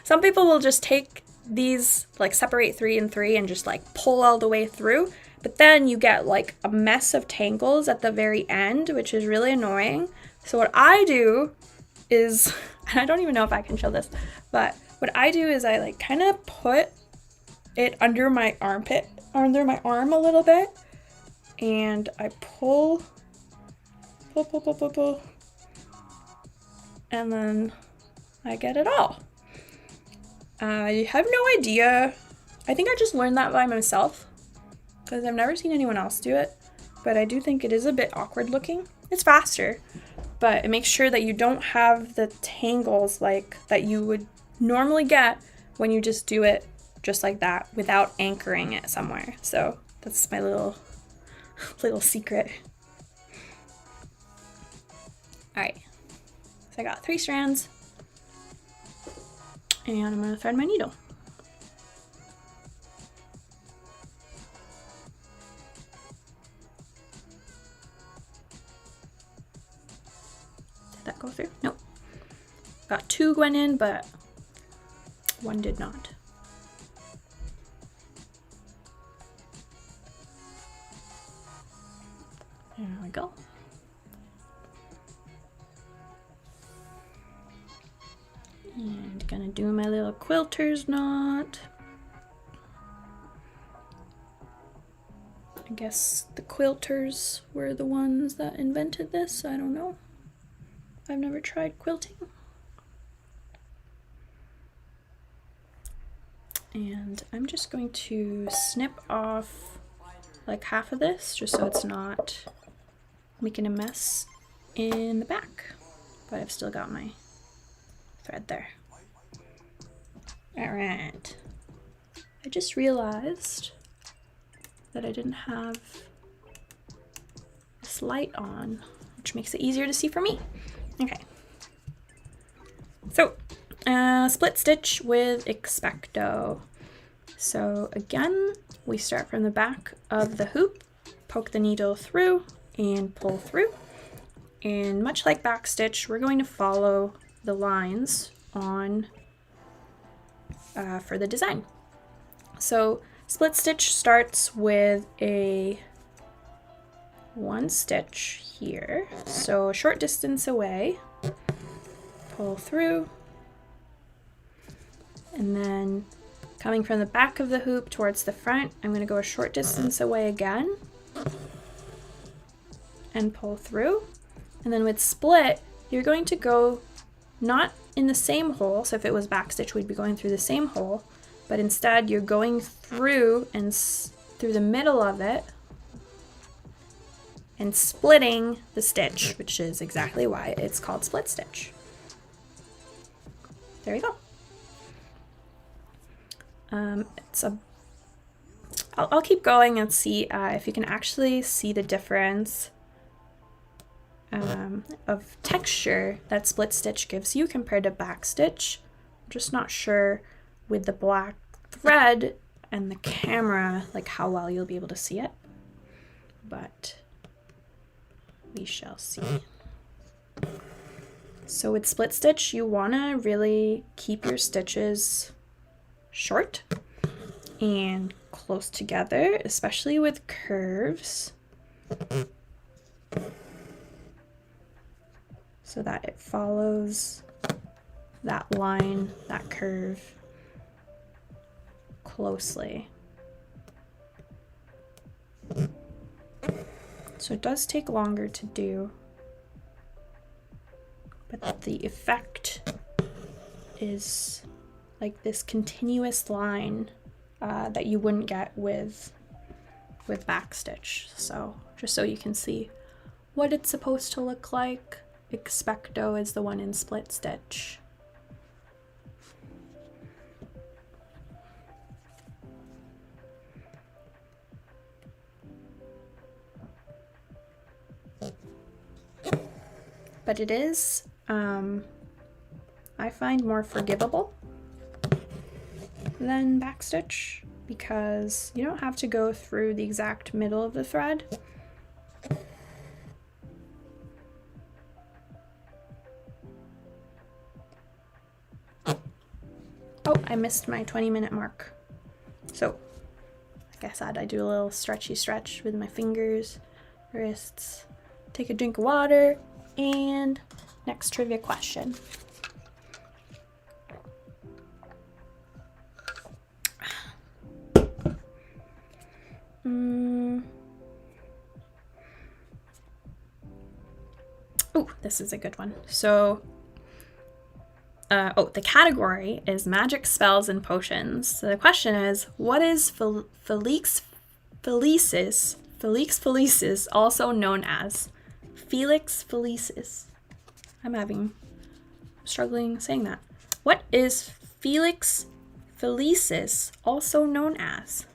some people will just take these, like separate 3 and 3 and just like pull all the way through. But then you get like a mess of tangles at the very end, which is really annoying. So what I do is, and I don't even know if I can show this, but what I do is I like kind of put it under my armpit, under my arm a little bit, and I pull, and then I get it all. I have no idea. I think I just learned that by myself, because I've never seen anyone else do it, but I do think it is a bit awkward looking. It's faster, but it makes sure that you don't have the tangles like that you would normally get when you just do it just like that without anchoring it somewhere. So That's my little secret. All right, so I got 3 strands, and I'm gonna thread my needle. Did that go through? Nope. Got 2 went in, but 1 did not. There we go. And gonna do my little quilter's knot. I guess the quilters were the ones that invented this. I don't know. I've never tried quilting. And I'm just going to snip off like half of this just so it's not making a mess in the back. But I've still got my thread there. All right. I just realized that I didn't have this light on, which makes it easier to see for me. Okay. So, split stitch with Expecto. So again, we start from the back of the hoop, poke the needle through and pull through. And much like back stitch, we're going to follow the lines on for the design. So split stitch starts with a 1 stitch here. So a short distance away, pull through, and then coming from the back of the hoop towards the front, I'm going to go a short distance away again and pull through. And then with split, you're going to go not in the same hole. So if it was back stitch, we'd be going through the same hole, but instead you're going through and through the middle of it and splitting the stitch, which is exactly why it's called split stitch. There you go. I'll keep going and see if you can actually see the difference of texture that split stitch gives you compared to back stitch. I'm just not sure with the black thread and the camera like how well you'll be able to see it, but we shall see. So with split stitch, you want to really keep your stitches short and close together, especially with curves, so that it follows that line, that curve closely. So it does take longer to do, but the effect is like this continuous line that you wouldn't get with back stitch. So just so you can see what it's supposed to look like, Expecto is the one in split stitch. But it is, I find, more forgivable than back stitch because you don't have to go through the exact middle of the thread. Oh, I missed my 20-minute mark. So, like I said, I do a little stretchy stretch with my fingers, wrists, take a drink of water, and next trivia question. Oh, this is a good one. So, the category is magic spells and potions. So the question is, what is Felix Felicis also known as? Felix Felicis. I'm struggling saying that. What is Felix Felicis also known as?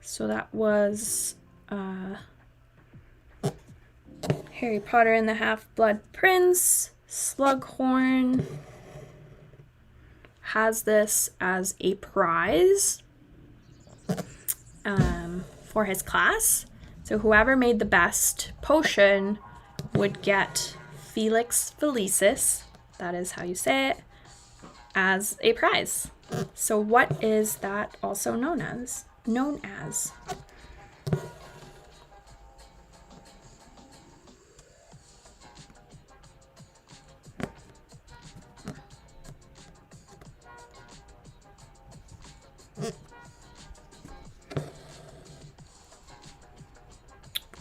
So that was Harry Potter and the Half-Blood Prince. Slughorn has this as a prize for his class. So whoever made the best potion would get Felix Felicis, that is how you say it, as a prize. So what is that also known as?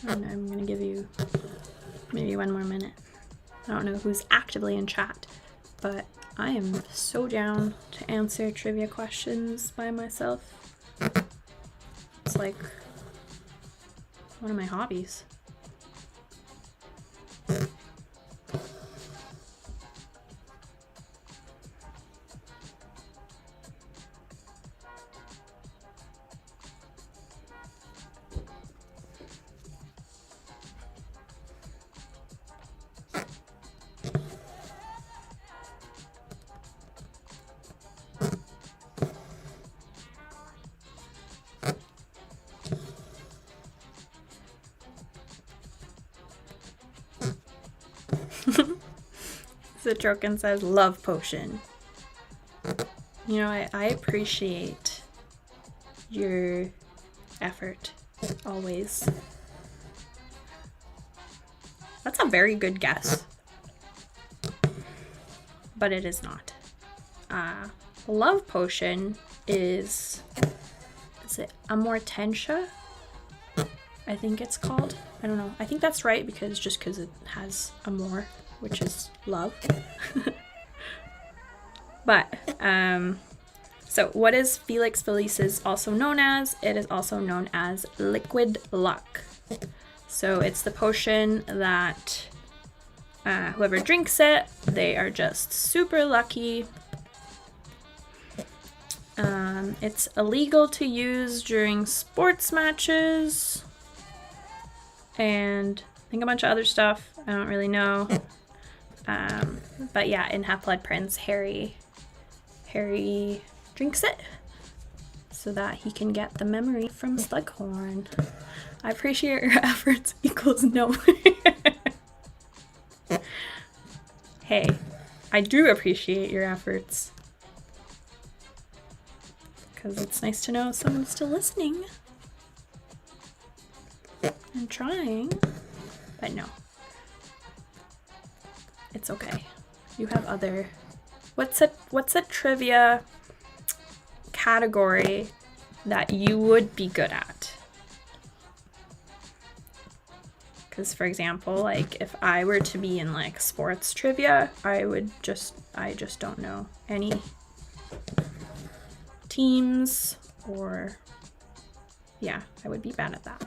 And I'm gonna give you maybe one more minute. I don't know who's actively in chat, but I am so down to answer trivia questions by myself. It's like one of my hobbies. Citrokin says, love potion. You know, I appreciate your effort, always. That's a very good guess. But it is not. Love potion is it Amortentia? I think it's called. I don't know. I think that's right because it has amor, which is love. But, so what is Felix Felicis also known as? It is also known as liquid luck. So it's the potion that whoever drinks it, they are just super lucky. It's illegal to use during sports matches. And I think a bunch of other stuff. I don't really know. But yeah, in Half-Blood Prince, Harry drinks it so that he can get the memory from Slughorn. I appreciate your efforts equals no. Hey, I do appreciate your efforts. Because it's nice to know someone's still listening. And trying. But no. It's okay. You have other... What's a trivia category that you would be good at? Because, for example, like, if I were to be in, like, sports trivia, I just don't know any teams or... Yeah, I would be bad at that.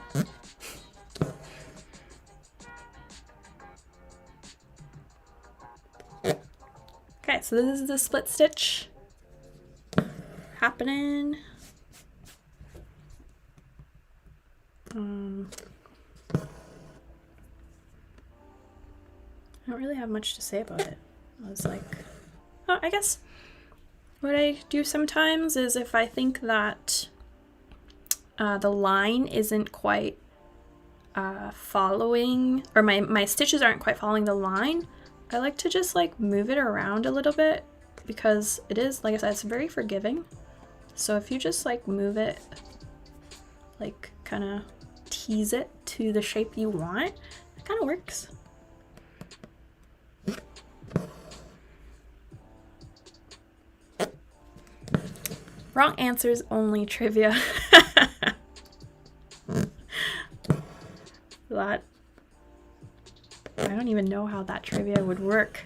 Okay, so this is the split stitch happening. I don't really have much to say about it. I was like, oh, I guess what I do sometimes is if I think that the line isn't quite following, or my stitches aren't quite following the line, I like to just like move it around a little bit because it is, like I said, it's very forgiving. So if you just like move it, like kind of tease it to the shape you want, it kind of works. Wrong answers only trivia. That, I don't even know how that trivia would work.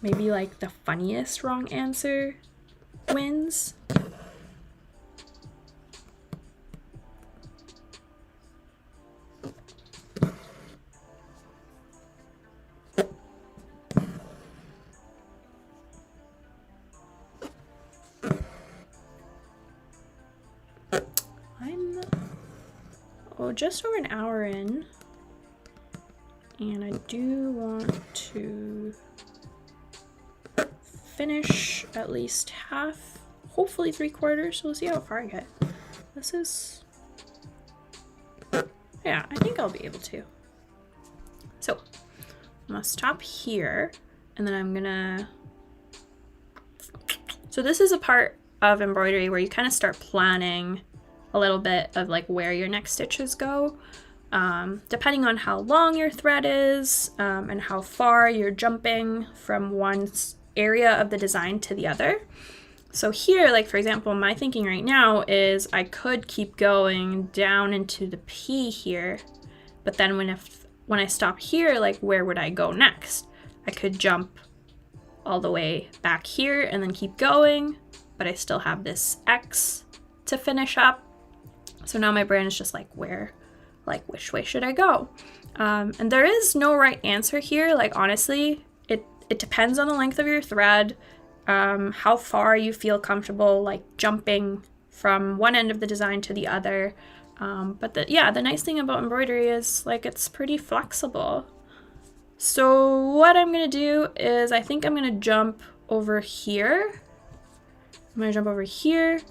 Maybe like the funniest wrong answer wins. So just over an hour in, and I do want to finish at least half, hopefully 3/4, so we'll see how far I get. This is, yeah, I think I'll be able to. So I'm gonna stop here, and then I'm gonna, so this is a part of embroidery where you kind of start planning a little bit of like where your next stitches go, depending on how long your thread is, and how far you're jumping from one area of the design to the other. So here, like for example, my thinking right now is I could keep going down into the P here, but then when I stop here, like where would I go next? I could jump all the way back here and then keep going, but I still have this X to finish up. So now my brain is just like, which way should I go? And there is no right answer here. Like honestly, it depends on the length of your thread, how far you feel comfortable like jumping from one end of the design to the other. But the nice thing about embroidery is like it's pretty flexible. So what I'm gonna do is I think I'm gonna jump over here. I'm gonna jump over here,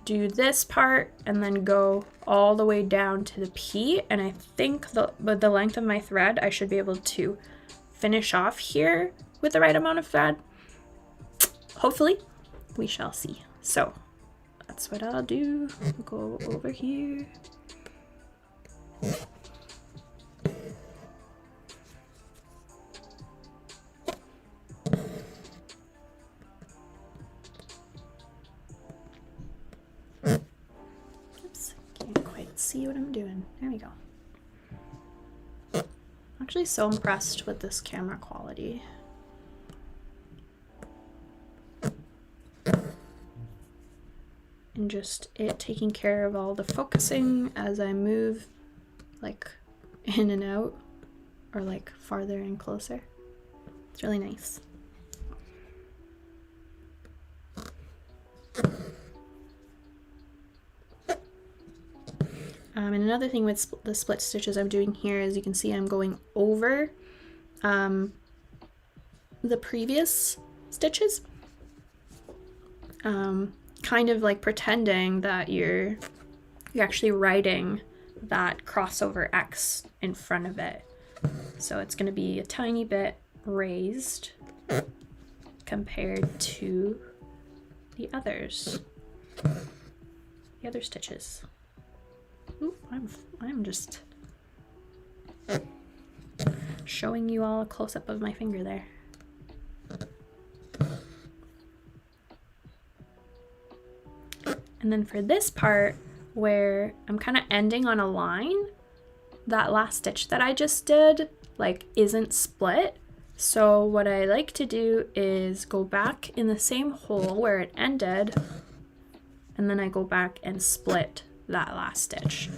do this part, and then go all the way down to the P. And I think with the length of my thread, I should be able to finish off here with the right amount of thread. Hopefully, we shall see. So that's what I'll do. Go over here. Oops, can't quite see what I'm doing. There we go. I'm actually so impressed with this camera quality. And just it taking care of all the focusing as I move like in and out or like farther and closer. It's really nice. And another thing with the split stitches I'm doing here is you can see I'm going over the previous stitches, kind of like pretending that you're actually writing that crossover X in front of it. So it's going to be a tiny bit raised compared to the others, the other stitches. Ooh, I'm just showing you all a close-up of my finger there. And then for this part where I'm kind of ending on a line, that last stitch that I just did like isn't split. So what I like to do is go back in the same hole where it ended, and then I go back and split that last stitch.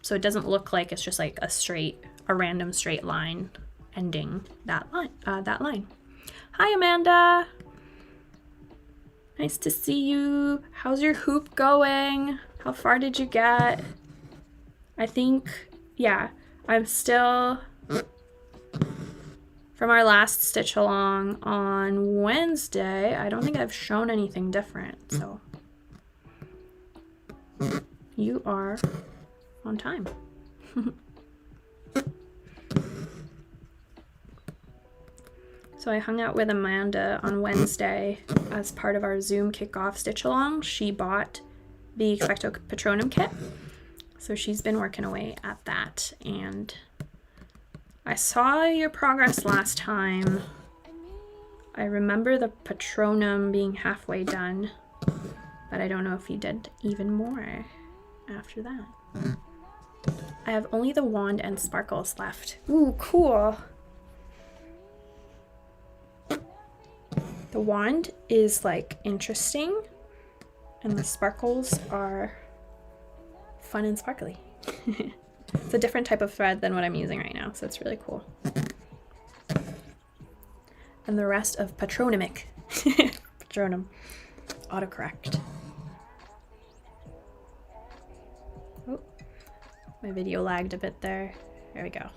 So it doesn't look like it's just like a random straight line ending that line. Hi, Amanda. Nice to see you. How's your hoop going? How far did you get? I think, yeah, I'm still, from our last stitch along on Wednesday, I don't think I've shown anything different, so you are on time. So I hung out with Amanda on Wednesday as part of our Zoom kickoff stitch along. She bought the Expecto Patronum kit, so she's been working away at that, and I saw your progress last time. I remember the Patronum being halfway done, but I don't know if you did even more after that. I have only the wand and sparkles left. Ooh, cool. The wand is like interesting, and the sparkles are fun and sparkly. It's a different type of thread than what I'm using right now, so it's really cool. And the rest of patronymic. Patronum. Autocorrect. My video lagged a bit there. There we go.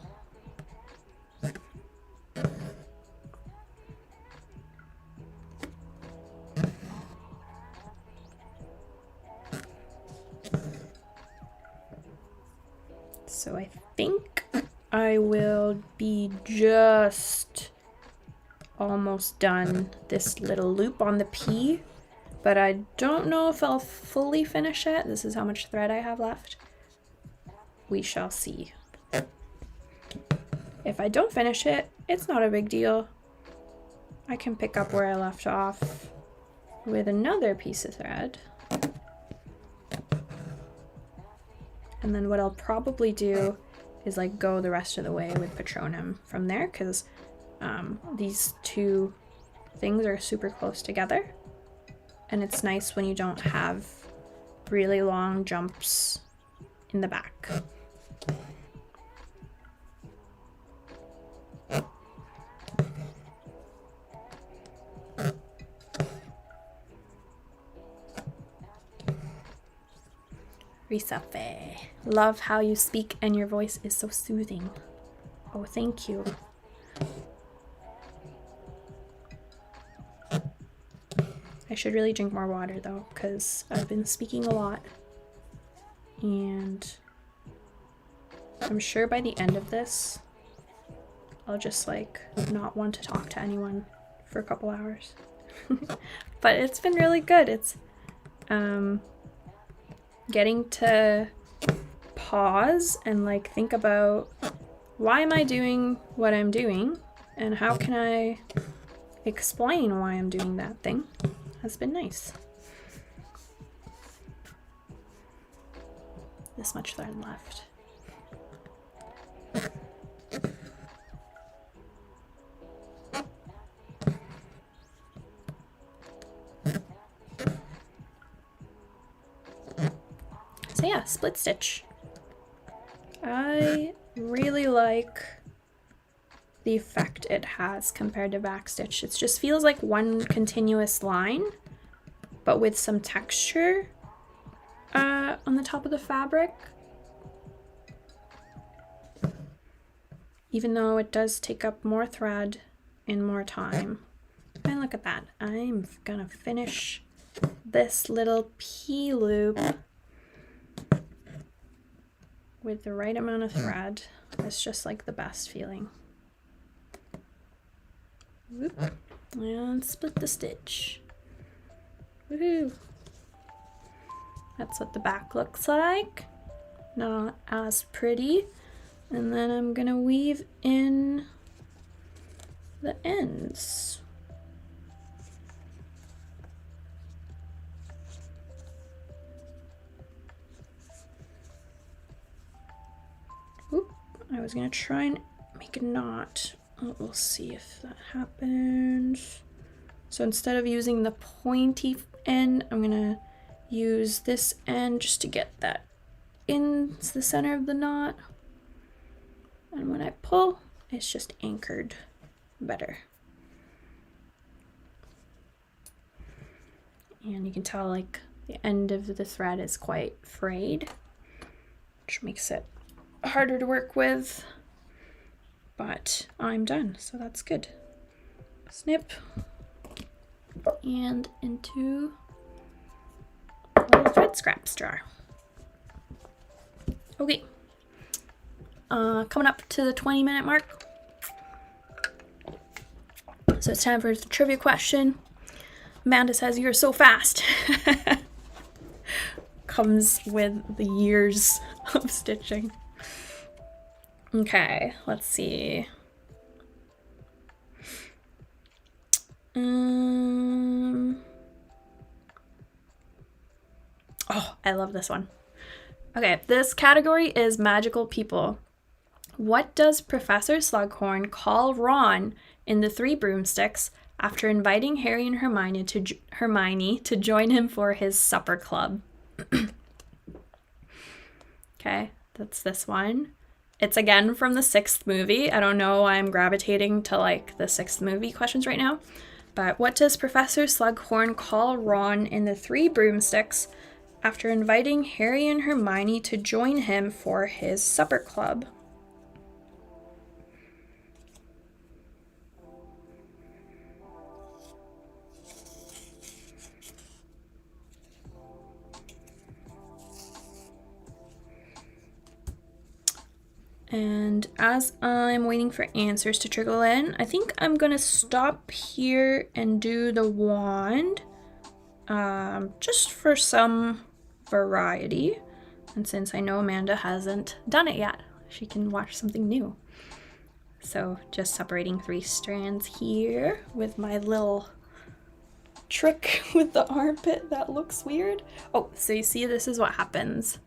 So I think I will be just almost done this little loop on the P, but I don't know if I'll fully finish it. This is how much thread I have left. We shall see. If I don't finish it, it's not a big deal. I can pick up where I left off with another piece of thread. And then what I'll probably do is like go the rest of the way with Petroleum from there, because these two things are super close together. And it's nice when you don't have really long jumps in the back. Risafe. Love how you speak and your voice is so soothing. Oh, thank you. I should really drink more water though, because I've been speaking a lot. And I'm sure by the end of this, I'll just like not want to talk to anyone for a couple hours. But it's been really good. It's getting to pause and like think about, why am I doing what I'm doing and how can I explain why I'm doing that thing, has been nice. This much thread left. So yeah, split stitch. I really like the effect it has compared to backstitch. It just feels like one continuous line, but with some texture on the top of the fabric. Even though it does take up more thread and more time. And look at that. I'm gonna finish this little P loop with the right amount of thread. It's just like the best feeling. Whoop. And split the stitch. Woohoo! That's what the back looks like. Not as pretty. And then I'm gonna weave in the ends. Oop, I was gonna try and make a knot. We'll see if that happens. So instead of using the pointy end, I'm gonna use this end just to get that into the center of the knot. And when I pull, it's just anchored better. And you can tell like the end of the thread is quite frayed, which makes it harder to work with. But I'm done, so that's good. Snip and into a little thread scraps jar. Okay. Coming up to the 20-minute mark. So it's time for the trivia question. Amanda says, "You're so fast." Comes with the years of stitching. Okay, let's see. Oh, I love this one. Okay, this category is magical people. What does Professor Slughorn call Ron in The Three Broomsticks after inviting Harry and Hermione to join him for his supper club? Okay, that's this one. It's again from the 6th movie. I don't know why I'm gravitating to like the 6th movie questions right now. But what does Professor Slughorn call Ron in The Three Broomsticks after inviting Harry and Hermione to join him for his supper club. And as I'm waiting for answers to trickle in, I think I'm gonna stop here and do the wand, just for some variety. And since I know Amanda hasn't done it yet, she can watch something new. So just separating 3 strands here with my little trick with the armpit that looks weird. Oh, so you see, this is what happens.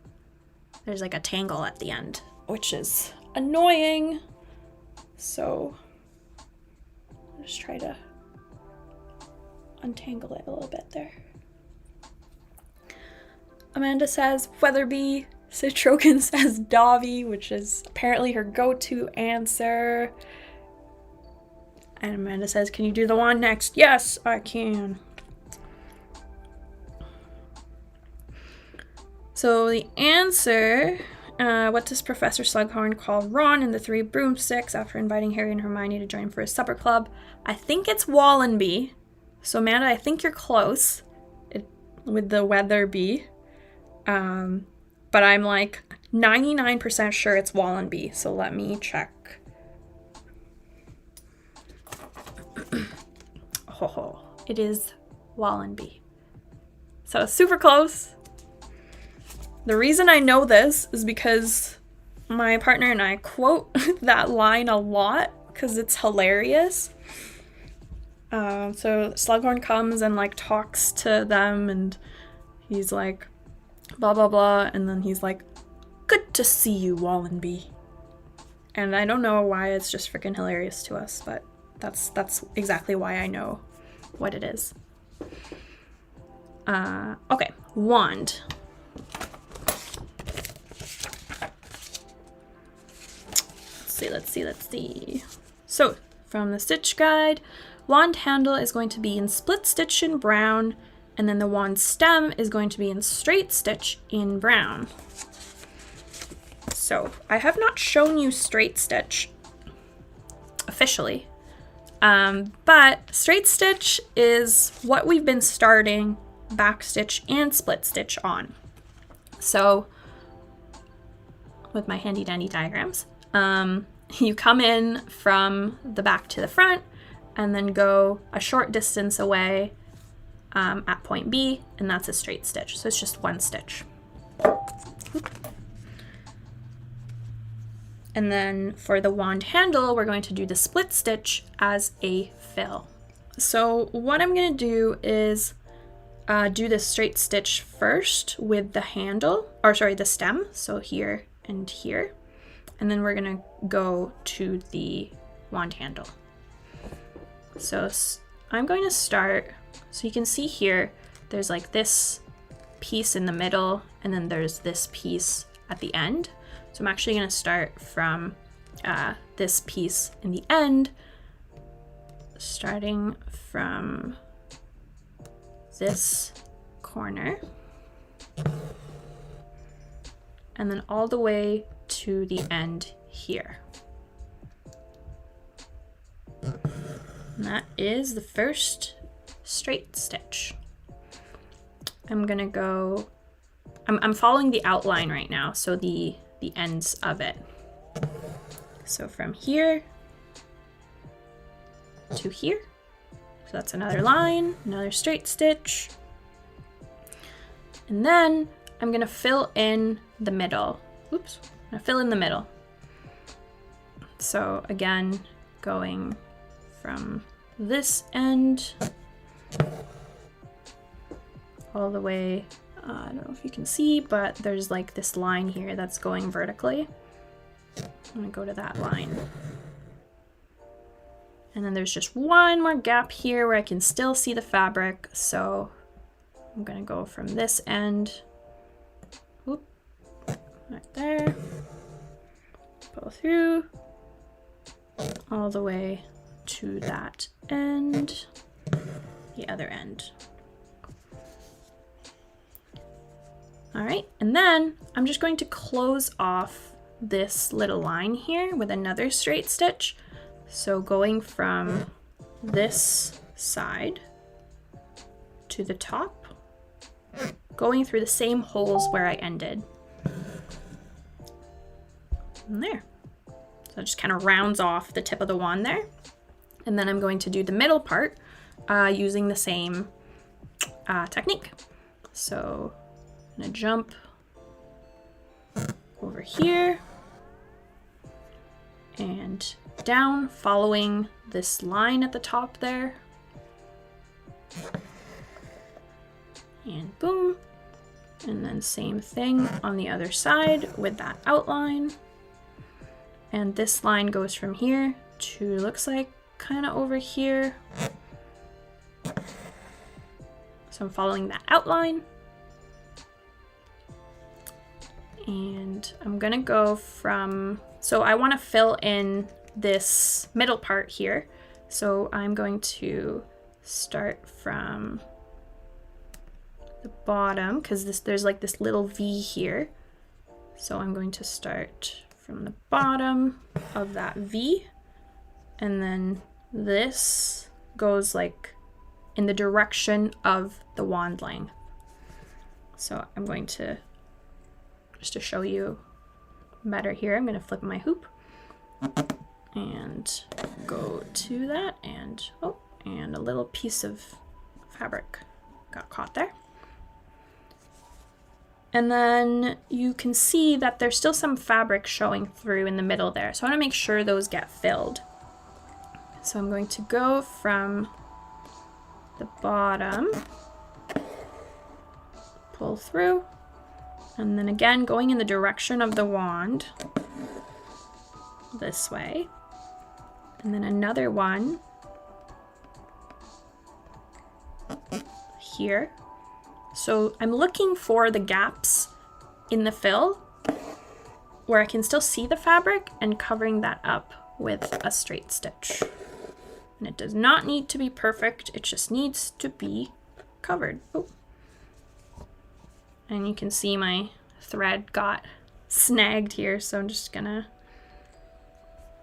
There's like a tangle at the end, which is annoying. So I'll just try to untangle it a little bit there. Amanda says Weatherby. Citrogan says Dobby, which is apparently her go-to answer. And Amanda says, can you do the wand next? Yes, I can. So the answer, what does Professor Slughorn call Ron and the 3 broomsticks after inviting Harry and Hermione to join for his supper club? I think it's Wallenby. So Amanda, I think you're close with the Weatherby. But I'm like 99% sure it's Wallenby, so let me check. Oh, it is Wallenby. So super close. The reason I know this is because my partner and I quote that line a lot because it's hilarious. So Slughorn comes and like talks to them and he's like, blah, blah, blah. And then he's like, good to see you, Wallenby. And I don't know why, it's just freaking hilarious to us, but that's exactly why I know what it is. Okay, wand. Let's see. So, from the Stitch Guide, wand handle is going to be in split stitch in brown, and then the wand stem is going to be in straight stitch in brown. So, I have not shown you straight stitch officially, but straight stitch is what we've been starting back stitch and split stitch on. So, with my handy dandy diagrams, you come in from the back to the front and then go a short distance away at point B, and that's a straight stitch. So it's just 1 stitch. And then for the wand handle, we're going to do the split stitch as a fill. So what I'm going to do is do the straight stitch first with the handle, or sorry, the stem. So here and here. And then we're gonna go to the wand handle. So I'm going to start, so you can see here, there's like this piece in the middle, and then there's this piece at the end. So I'm actually gonna start from this piece in the end, starting from this corner, and then all the way to the end here. And that is the first straight stitch. I'm gonna go, I'm following the outline right now, so the ends of it. So from here to here. So that's another line, another straight stitch. And then I'm gonna fill in the middle. Oops, I'm gonna fill in the middle. So again, going from this end all the way, I don't know if you can see, but there's like this line here that's going vertically. I'm gonna go to that line. And then there's just one more gap here where I can still see the fabric. So I'm gonna go from this end, whoop, right there, pull through all the way to that end, the other end. All right, and then I'm just going to close off this little line here with another straight stitch. So going from this side to the top, going through the same holes where I ended. And there. So it just kind of rounds off the tip of the wand there. And then I'm going to do the middle part using the same technique. So I'm gonna jump over here and down, following this line at the top there. And boom. And then same thing on the other side with that outline. And this line goes from here to, looks like, kind of over here. So I'm following that outline. And I'm gonna go from, so I wanna fill in this middle part here. So I'm going to start from the bottom, because there's like this little V here. So I'm going to start from the bottom of that V, and then this goes like in the direction of the wand length. So I'm going to, just to show you better here, I'm going to flip my hoop and go to that, and oh, and a little piece of fabric got caught there. And then you can see that there's still some fabric showing through in the middle there. So I want to make sure those get filled. So I'm going to go from the bottom, pull through, and then again going in the direction of the wand this way. And then another one here. So I'm looking for the gaps in the fill where I can still see the fabric and covering that up with a straight stitch. And it does not need to be perfect, it just needs to be covered. Oh. And you can see my thread got snagged here, so I'm just gonna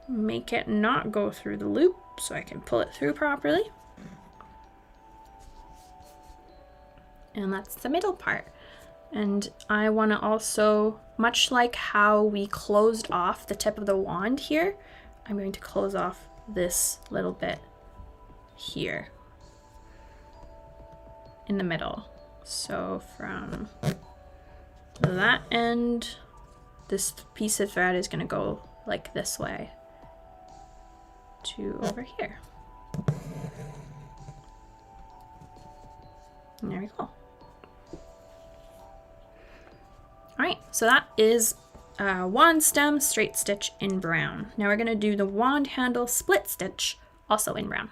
make it not go through the loop so I can pull it through properly. And that's the middle part. And I want to also, much like how we closed off the tip of the wand here, I'm going to close off this little bit here in the middle. So from that end, this piece of thread is going to go like this way to over here. And there we go. All right, so that is a wand stem straight stitch in brown. Now we're gonna do the wand handle split stitch also in brown.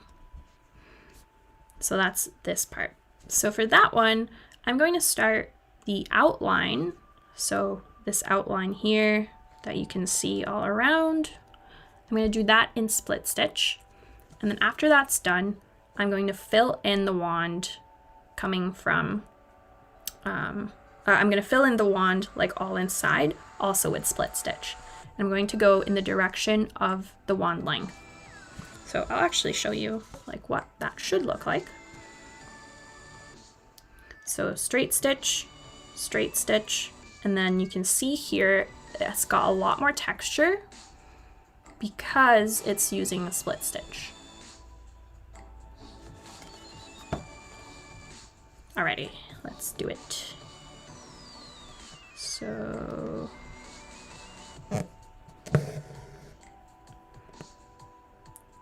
So that's this part. So for that one, I'm going to start the outline. So this outline here that you can see all around, I'm gonna do that in split stitch. And then after that's done, I'm going to fill in the wand coming from, I'm going to fill in the wand like all inside, also with split stitch. I'm going to go in the direction of the wand length. So I'll actually show you like what that should look like. So straight stitch, and then you can see here it's got a lot more texture because it's using a split stitch. Alrighty, let's do it. So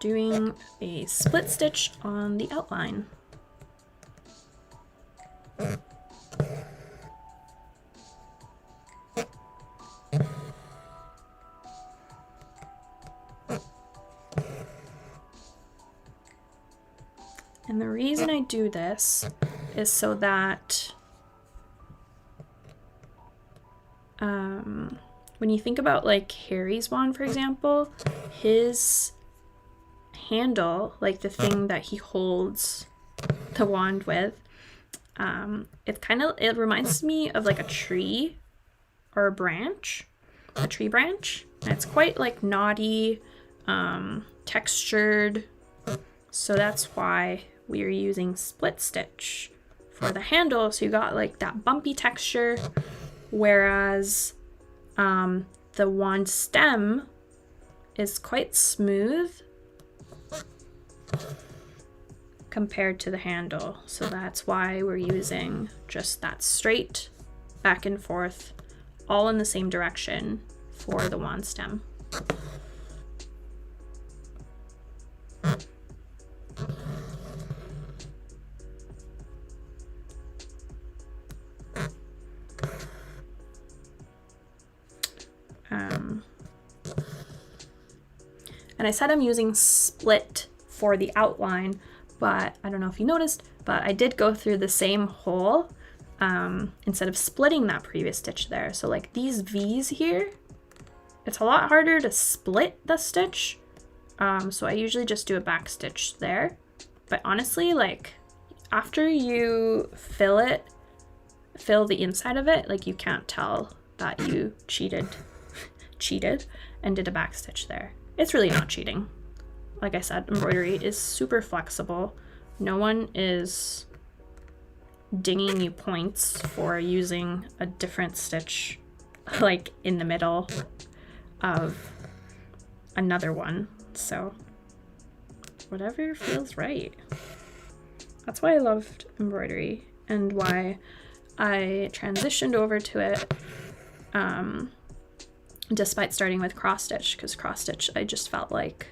doing a split stitch on the outline. And the reason I do this is so that when you think about like Harry's wand, for example, his handle, like the thing that he holds the wand with, It reminds me of like a tree or a tree branch. And it's quite like knotty, textured. So that's why we're using split stitch for the handle. So you got like that bumpy texture, whereas the wand stem is quite smooth compared to the handle. So that's why we're using just that straight back and forth, all in the same direction for the wand stem. And I said I'm using split for the outline, but I don't know if you noticed, but I did go through the same hole instead of splitting that previous stitch there. So like these V's here, it's a lot harder to split the stitch. So I usually just do a back stitch there. But honestly, like after you fill the inside of it, like you can't tell that you cheated and did a back stitch there. It's really not cheating. Like I said, embroidery is super flexible. No one is dinging you points for using a different stitch like in the middle of another one. So whatever feels right. That's why I loved embroidery and why I transitioned over to it despite starting with cross stitch, because cross stitch I just felt like,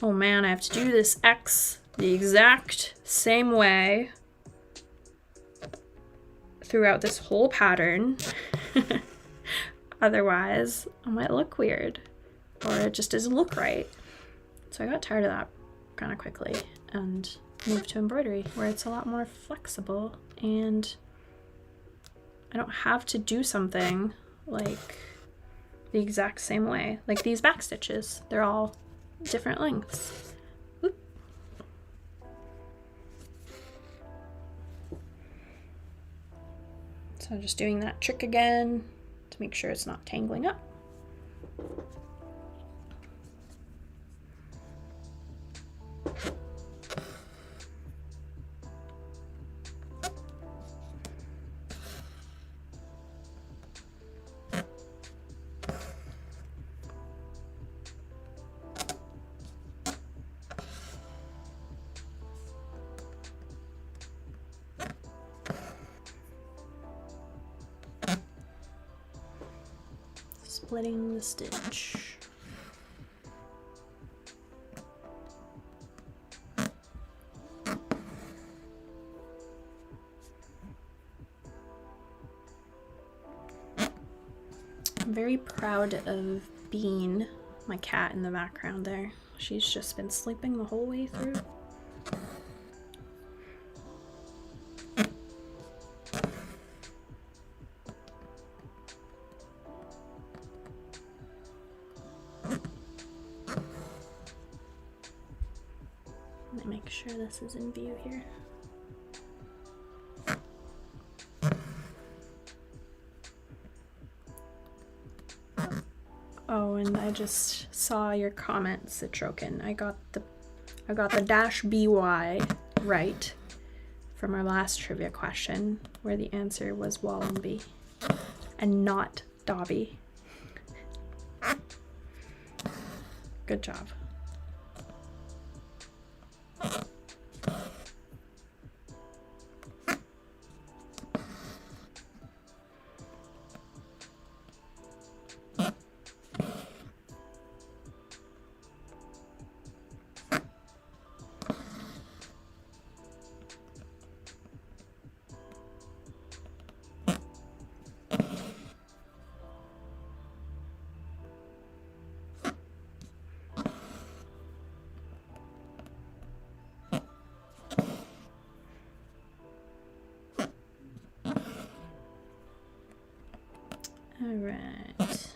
oh man, I have to do this X the exact same way throughout this whole pattern. Otherwise I might look weird or it just doesn't look right. So I got tired of that kind of quickly and moved to embroidery, where it's a lot more flexible and I don't have to do something like the exact same way. Like these back stitches, they're all different lengths. Oop. So I'm just doing that trick again to make sure it's not tangling up. Splitting the stitch. I'm very proud of Bean, my cat in the background there. She's just been sleeping the whole way through. Let me make sure this is in view here. Oh, and I just saw your comment, Citroken. I got the -by right from our last trivia question, where the answer was Wallenby and not Dobby. Good job. All right.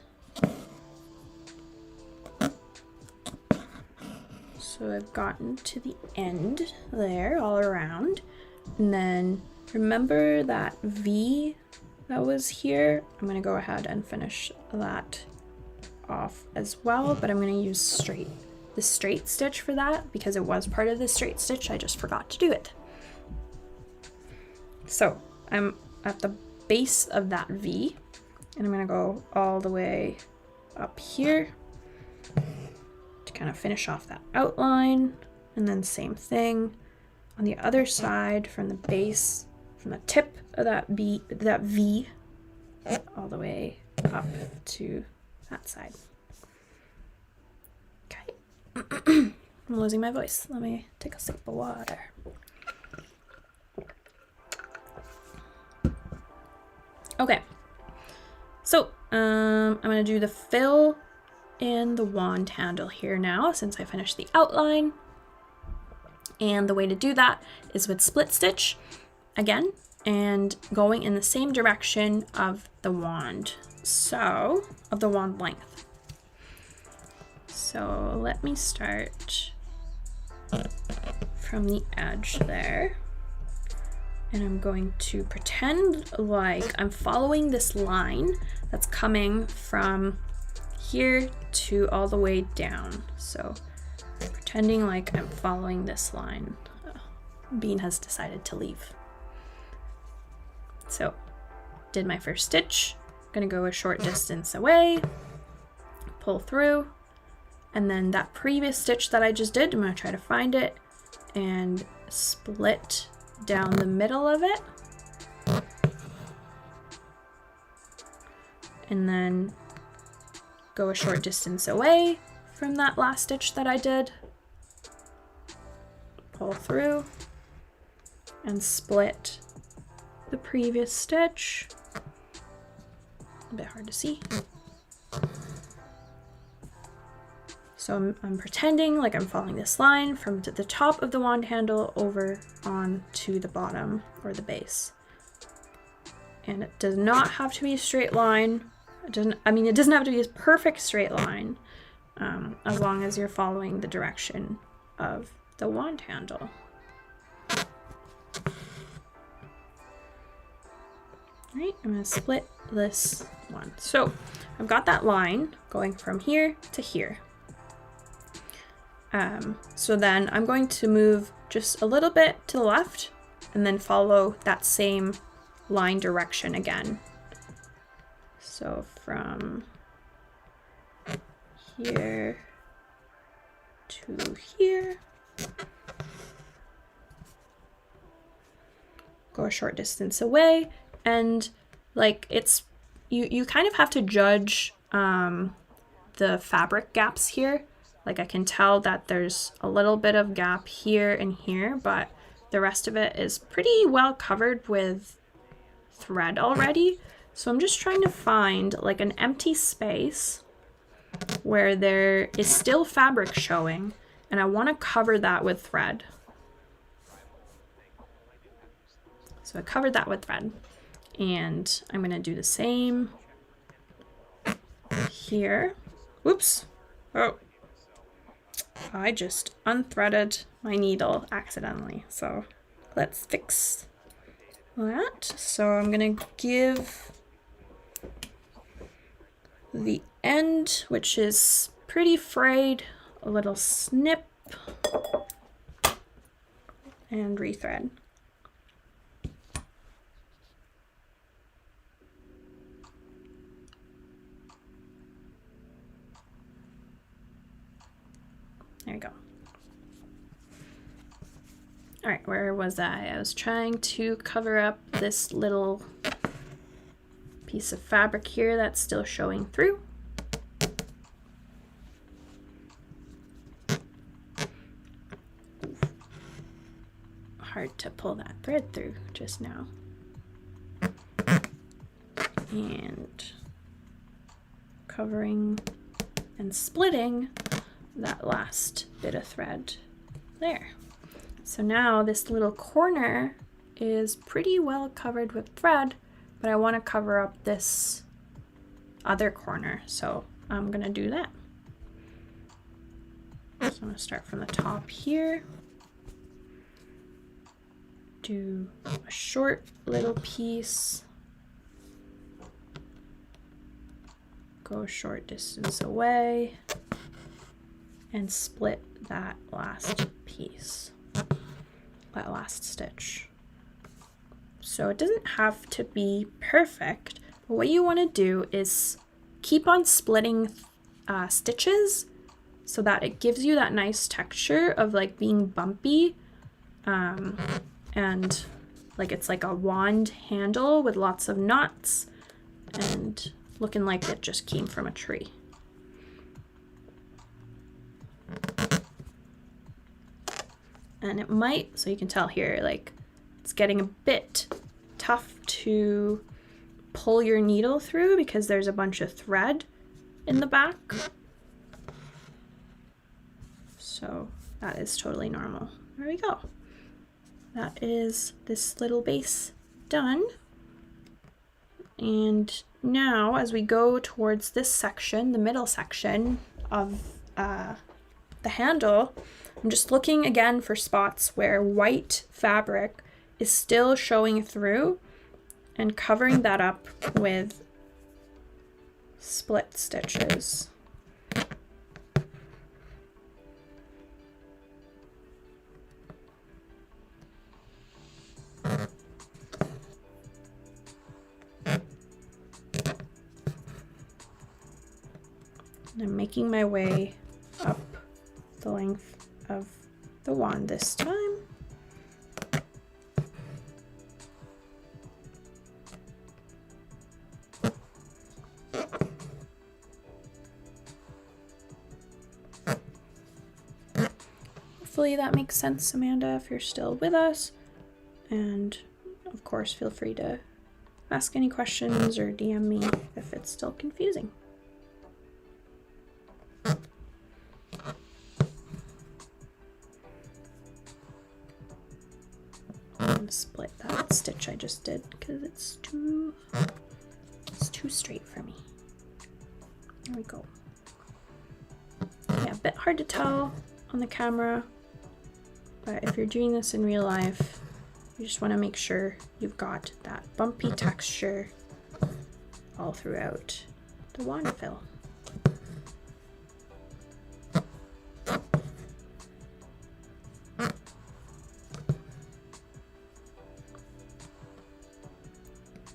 So I've gotten to the end there all around, and then remember that V that was here? I'm gonna go ahead and finish that off as well, but I'm gonna use the straight stitch for that because it was part of the straight stitch. I just forgot to do it. So I'm at the base of that V, and I'm gonna go all the way up here to kind of finish off that outline, and then same thing on the other side from the base, from the tip of that V all the way up to that side. Okay. I'm losing my voice. Let me take a sip of water. Okay, so I'm gonna do the fill in the wand handle here now since I finished the outline. And the way to do that is with split stitch again and going in the same direction of the wand, so of the wand length. So let me start from the edge there. And I'm going to pretend like I'm following this line that's coming from here to all the way down. So pretending like I'm following this line. Bean has decided to leave. So did my first stitch, gonna go a short distance away, pull through, and then that previous stitch that I just did, I'm gonna try to find it and split down the middle of it, and then go a short distance away from that last stitch that I did, pull through and split the previous stitch. A bit hard to see. So I'm pretending like I'm following this line from the top of the wand handle over on to the bottom or the base. And it does not have to be a straight line. It doesn't have to be a perfect straight line, as long as you're following the direction of the wand handle. All right, I'm gonna split this one. So I've got that line going from here to here. So then I'm going to move just a little bit to the left and then follow that same line direction again. So from here to here, go a short distance away, and like you kind of have to judge the fabric gaps here. Like I can tell that there's a little bit of gap here and here, but the rest of it is pretty well covered with thread already. So I'm just trying to find like an empty space where there is still fabric showing, and I want to cover that with thread. So I covered that with thread, and I'm going to do the same here. Whoops. Oh. I just unthreaded my needle accidentally, so let's fix that. So I'm gonna give the end, which is pretty frayed, a little snip and rethread. There you go. All right, where was I? I was trying to cover up this little piece of fabric here that's still showing through. Hard to pull that thread through just now. And covering and splitting that last bit of thread there. So now this little corner is pretty well covered with thread, but I want to cover up this other corner, so I'm gonna do that. So I'm gonna start from the top here, do a short little piece, go a short distance away, and split that last piece, that last stitch. So it doesn't have to be perfect, but what you want to do is keep on splitting stitches so that it gives you that nice texture of like being bumpy, and like it's like a wand handle with lots of knots and looking like it just came from a tree. And it might, so you can tell here, like it's getting a bit tough to pull your needle through because there's a bunch of thread in the back. So that is totally normal. There we go. That is this little base done. And now as we go towards this section, the middle section of the handle, I'm just looking again for spots where white fabric is still showing through and covering that up with split stitches. And I'm making my way up the length of the wand this time. Hopefully that makes sense, Amanda, if you're still with us. And of course, feel free to ask any questions or DM me if it's still confusing. I'm gonna split that stitch I just did because it's too straight for me. There we go. Yeah, a bit hard to tell on the camera, but if you're doing this in real life, you just want to make sure you've got that bumpy texture all throughout the wand fill.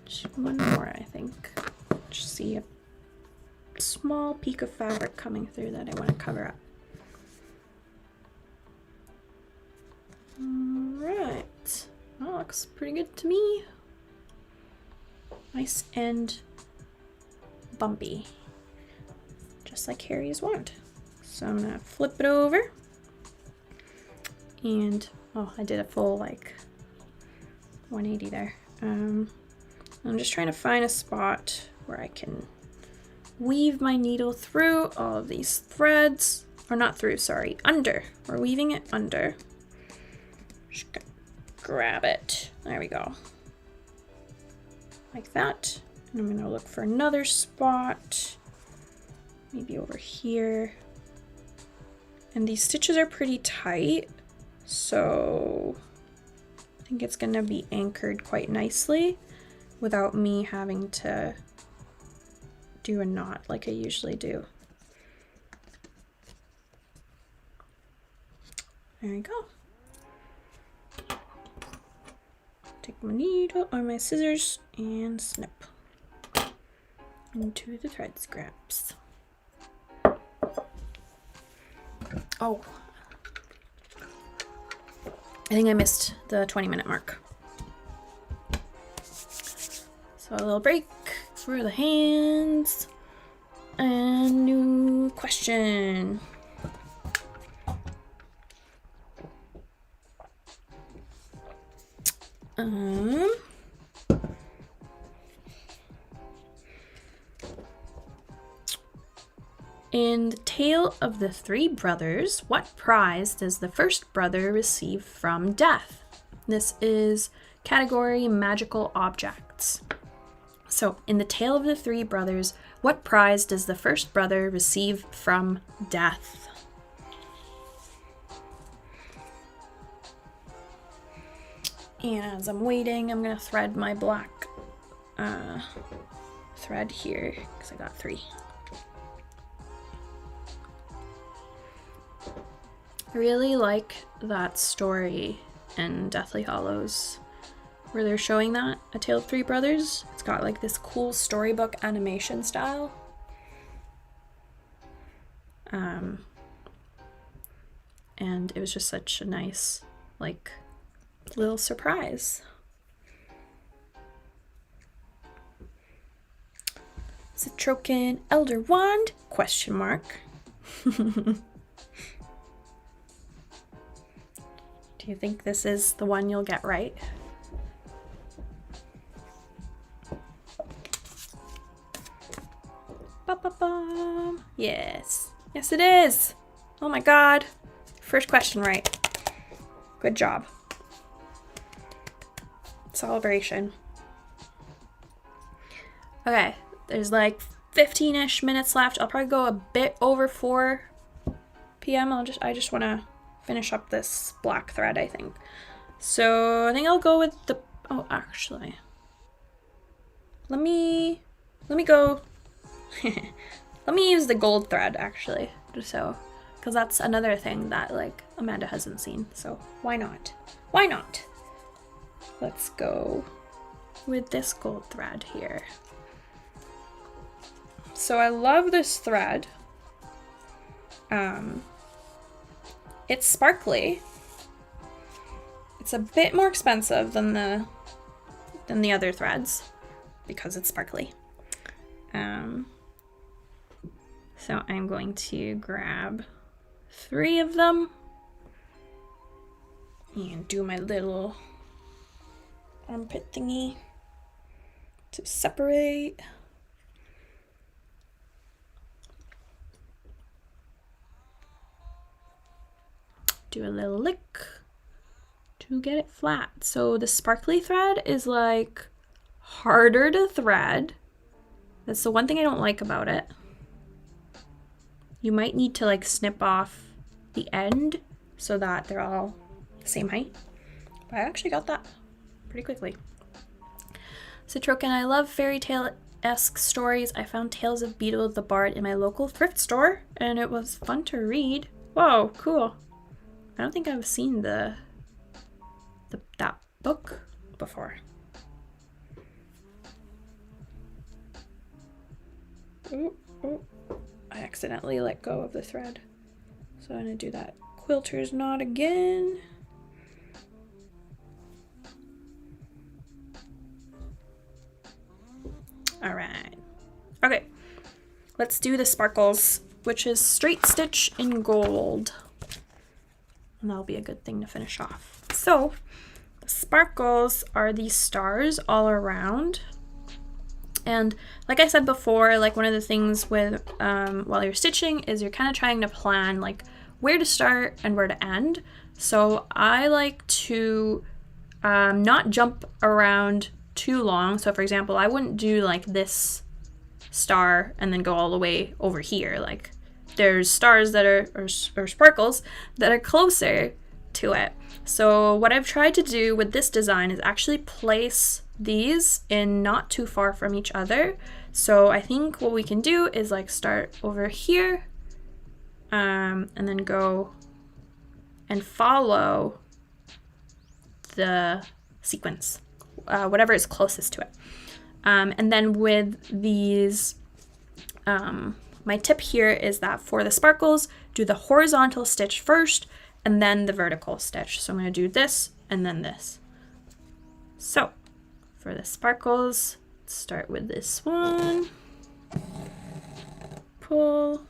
Just one more, I think. Just see a small peak of fabric coming through that I want to cover up. Alright, that looks pretty good to me. Nice and bumpy, just like Harry's wand. So I'm gonna flip it over and, oh, I did a full like 180 there. I'm just trying to find a spot where I can weave my needle through all of these threads, or not through, sorry, under. We're weaving it under. Just grab it. There we go. Like that. And I'm gonna look for another spot, maybe over here. And these stitches are pretty tight, so I think it's gonna be anchored quite nicely without me having to do a knot like I usually do. There we go. Take my needle or my scissors and snip into the thread scraps. Oh, I think I missed the 20-minute mark. So a little break for the hands and new question. In the Tale of the Three Brothers, what prize does the first brother receive from death? This is category magical objects. So, in the Tale of the Three Brothers, what prize does the first brother receive from death? And as I'm waiting, I'm gonna thread my black thread here because I got 3. I really like that story in Deathly Hallows where they're showing that, A Tale of Three Brothers. It's got like this cool storybook animation style. And it was just such a nice, like, little surprise. Citroken Elder Wand? Question mark. Do you think this is the one you'll get right? Ba-ba-bum. Yes. Yes, it is. Oh my god. First question right. Good job. Celebration. Okay, there's like 15-ish minutes left. I'll probably go a bit over 4 p.m. I just want to finish up this black thread, I think. So I think I'll go with the, oh, actually, let me go, let me use the gold thread, actually, so, because that's another thing that, like, Amanda hasn't seen, so why not? Why not? Let's go with this gold thread here. So I love this thread. It's sparkly. It's a bit more expensive than the other threads because it's sparkly. So I'm going to grab 3 of them and do my little armpit thingy to separate. Do a little lick to get it flat. So the sparkly thread is like harder to thread. That's the one thing I don't like about it. You might need to like snip off the end so that they're all the same height. But I actually got that pretty quickly. Citroken, I love fairy tale-esque stories. I found Tales of Beetle the Bard in my local thrift store and it was fun to read. Whoa, cool. I don't think I've seen that book before. Ooh, ooh. I accidentally let go of the thread. So I'm gonna do that quilter's knot again. All right. Okay, let's do the sparkles, which is straight stitch in gold. And that'll be a good thing to finish off. So the sparkles are these stars all around. And like I said before, like one of the things with while you're stitching is you're kind of trying to plan like where to start and where to end. So I like to not jump around too long. So for example, I wouldn't do like this star and then go all the way over here. Like there's stars that are, or sparkles that are closer to it. So what I've tried to do with this design is actually place these in not too far from each other. So I think what we can do is like start over here and then go and follow the sequence, whatever is closest to it. And then with these, my tip here is that for the sparkles, do the horizontal stitch first and then the vertical stitch. So I'm going to do this and then this. So for the sparkles, let's start with this one. Pull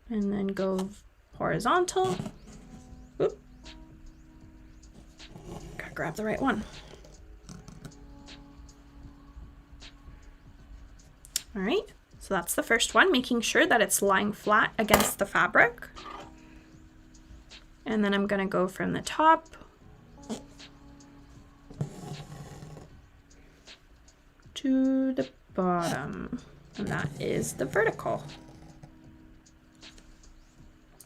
and then go horizontal. Oop. Gotta grab the right one. All right. So that's the first one, making sure that it's lying flat against the fabric. And then I'm gonna go from the top to the bottom, and that is the vertical.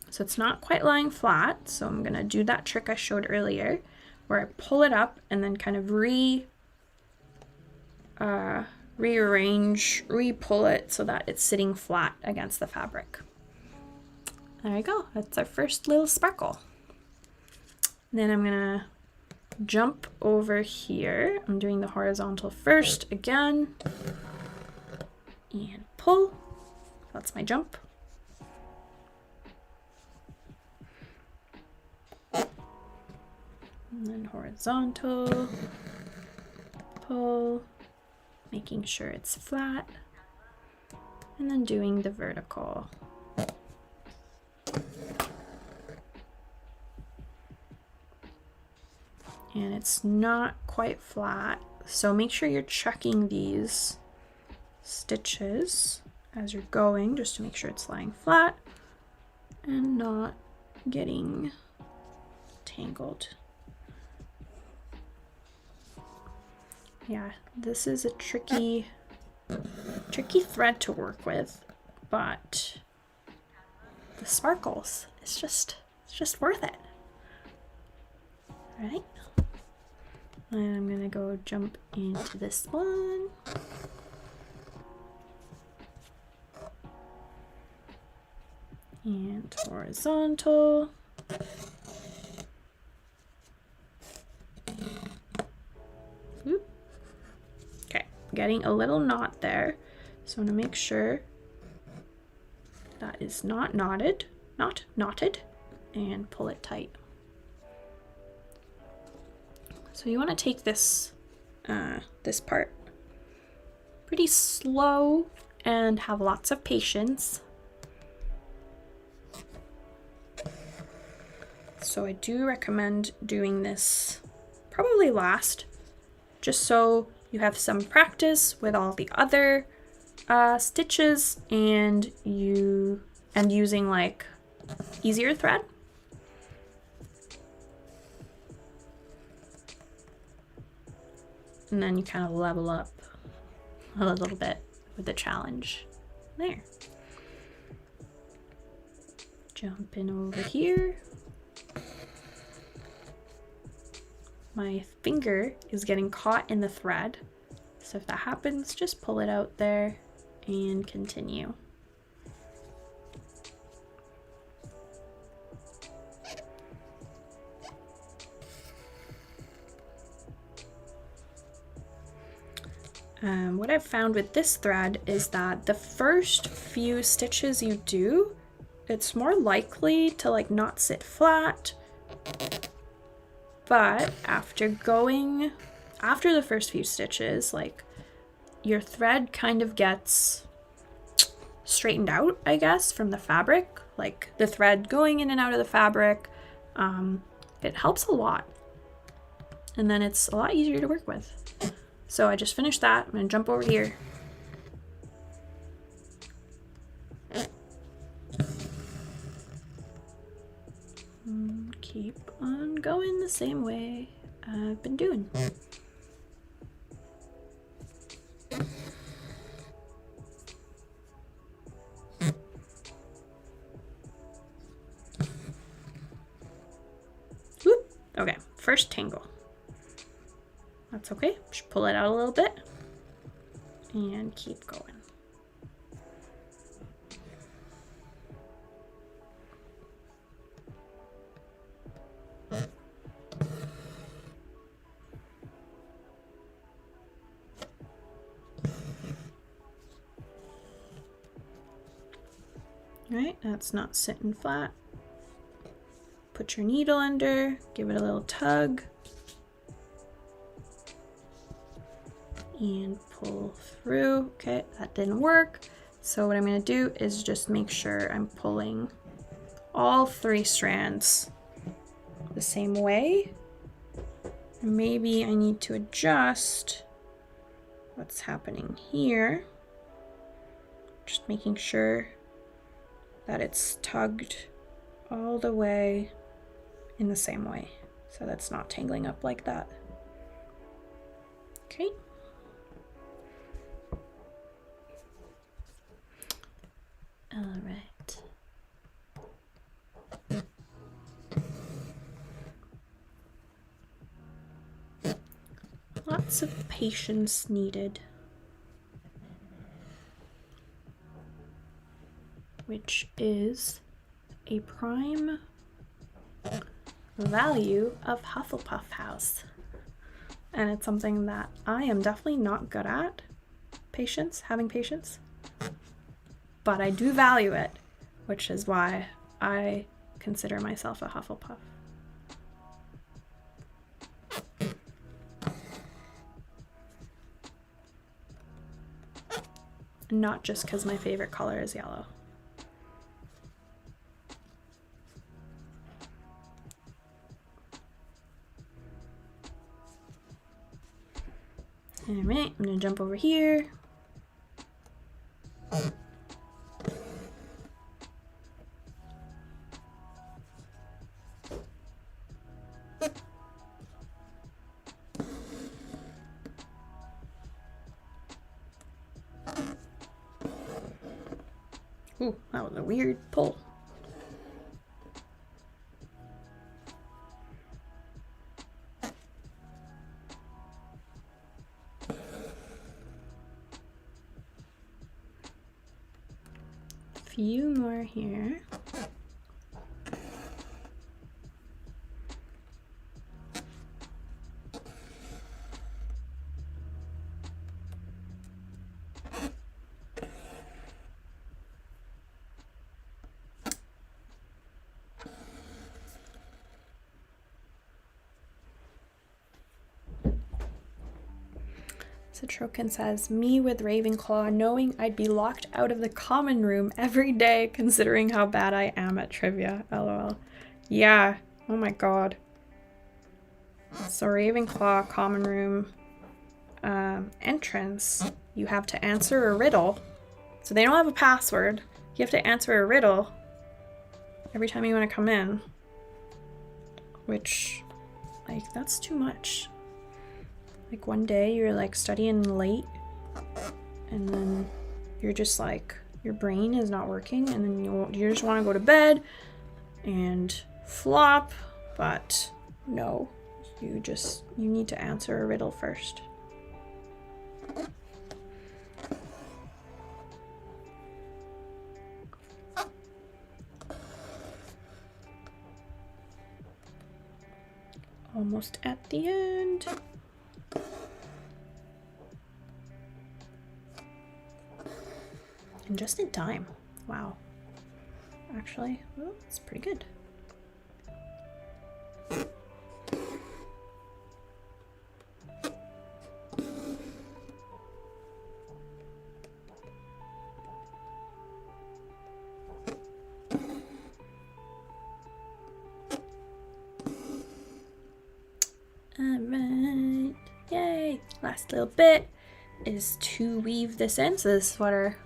So it's not quite lying flat, so I'm gonna do that trick I showed earlier, where I pull it up and then kind of rearrange, re-pull it so that it's sitting flat against the fabric. There we go. That's our first little sparkle. Then I'm gonna jump over here. I'm doing the horizontal first again. And pull. That's my jump. And then horizontal, pull, making sure it's flat, and then doing the vertical. And it's not quite flat, so make sure you're checking these stitches as you're going, just to make sure it's lying flat and not getting tangled. Yeah, this is a tricky thread to work with, but the sparkles, it's just worth it. All right. And I'm gonna go jump into this one. And horizontal. Oop. Okay, getting a little knot there. So I'm gonna make sure that is not knotted, and pull it tight. So you want to take this this part pretty slow and have lots of patience. So I do recommend doing this probably last, just so you have some practice with all the other stitches and using like easier thread. And then you kind of level up a little bit with the challenge. There. Jumping over here. My finger is getting caught in the thread. So if that happens, just pull it out there and continue. What I've found with this thread is that the first few stitches you do, it's more likely to like not sit flat, but after the first few stitches, like your thread kind of gets straightened out, I guess, from the fabric, like the thread going in and out of the fabric. It helps a lot, and then it's a lot easier to work with. So I just finished that. I'm gonna jump over here. Keep on going the same way I've been doing. Whoop. Okay, first tangle. That's okay. Just pull it out a little bit and keep going. Alright, that's not sitting flat. Put your needle under, give it a little tug, and pull through. Okay, that didn't work. So what I'm going to do is just make sure I'm pulling all 3 strands the same way. And maybe I need to adjust what's happening here. Just making sure that it's tugged all the way in the same way, so that's not tangling up like that. Okay. All right. lots of patience needed. Which is a prime value of Hufflepuff House. And it's something that I am definitely not good at. Having patience. But I do value it, which is why I consider myself a Hufflepuff. Not just because my favorite color is yellow. Alright, I'm gonna jump over here. Ooh, that was a weird pull. Few more here. So Trokin says, me with Ravenclaw, knowing I'd be locked out of the common room every day considering how bad I am at trivia. LOL. Yeah. Oh my god. So Ravenclaw common room entrance, you have to answer a riddle. So they don't have a password. You have to answer a riddle every time you want to come in. Which, like, that's too much. Like one day you're like studying late and then you're just like, your brain is not working and then you just want to go to bed and flop, but no, you need to answer a riddle first. Almost at the end. And just in time. Wow. Actually, well, it's pretty good. Alright. Yay! Last little bit is to weave this in. So this is what our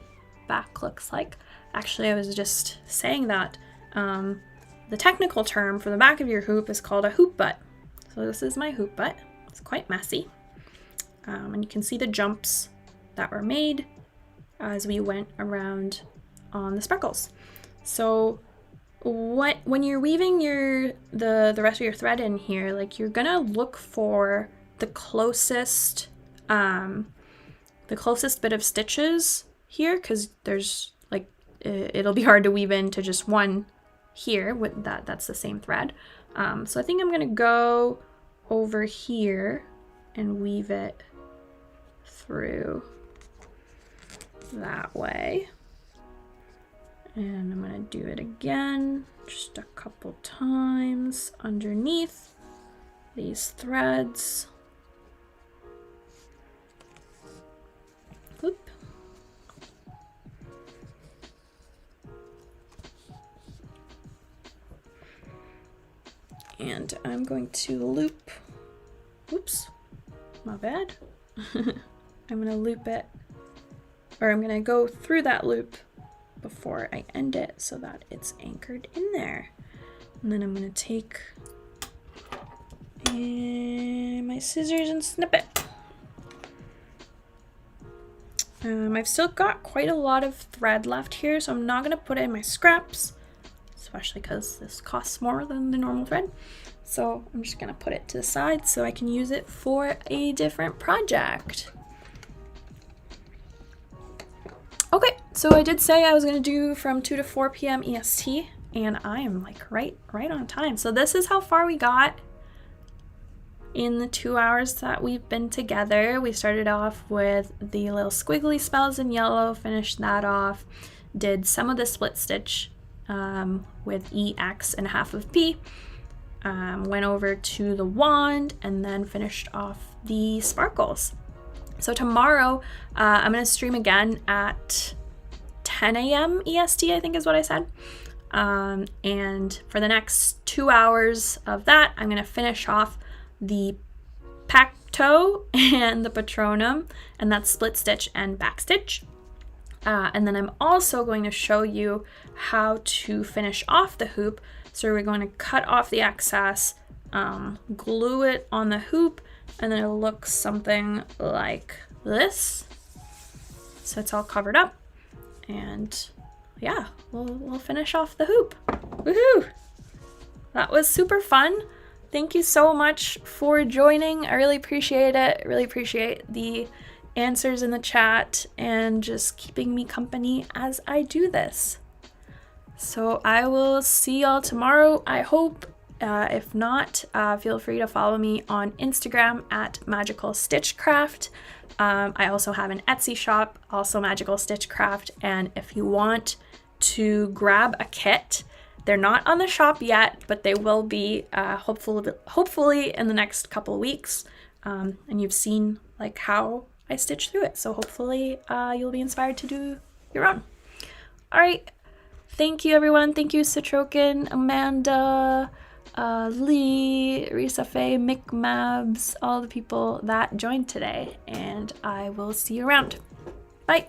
back looks like. Actually, I was just saying that the technical term for the back of your hoop is called a hoop butt. So this is my hoop butt. It's quite messy. And you can see the jumps that were made as we went around on the sparkles. So when you're weaving the rest of your thread in here, like, you're gonna look for the closest bit of stitches here, because there's like, it'll be hard to weave into just one here with that's the same thread. So I think I'm gonna go over here and weave it through that way. And I'm gonna do it again just a couple times underneath these threads. Oop. And I'm going to loop, oops, my bad. I'm gonna loop it, or I'm gonna go through that loop before I end it so that it's anchored in there. And then I'm gonna take my scissors and snip it. I've still got quite a lot of thread left here, so I'm not gonna put it in my scraps, especially because this costs more than the normal thread. So I'm just gonna put it to the side so I can use it for a different project. Okay, so I did say I was gonna do from 2 to 4 p.m. EST, and I am like right on time. So this is how far we got in the 2 hours that we've been together. We started off with the little squiggly spells in yellow, finished that off, did some of the split stitch with EX and half of P, went over to the wand, and then finished off the sparkles. So tomorrow I'm going to stream again at 10 a.m. EST, I think is what I said. And for the next 2 hours of that, I'm going to finish off the Pacto and the Patronum, and that's split stitch and back stitch. And then I'm also going to show you how to finish off the hoop. So we're going to cut off the excess, glue it on the hoop, and then it'll look something like this. So it's all covered up, and yeah, we'll finish off the hoop. Woohoo! That was super fun. Thank you so much for joining. I really appreciate it. Really appreciate the answers in the chat and just keeping me company as I do this. So I will see y'all tomorrow, I hope. If not, feel free to follow me on Instagram at Magical Stitchcraft. I also have an Etsy shop, also Magical Stitchcraft. And if you want to grab a kit, they're not on the shop yet, but they will be hopefully in the next couple of weeks. And you've seen like how I stitch through it. So hopefully you'll be inspired to do your own. All right. Thank you, everyone. Thank you, Citrokin, Amanda, Lee, Risa Faye, Mick Mabs, all the people that joined today. And I will see you around. Bye.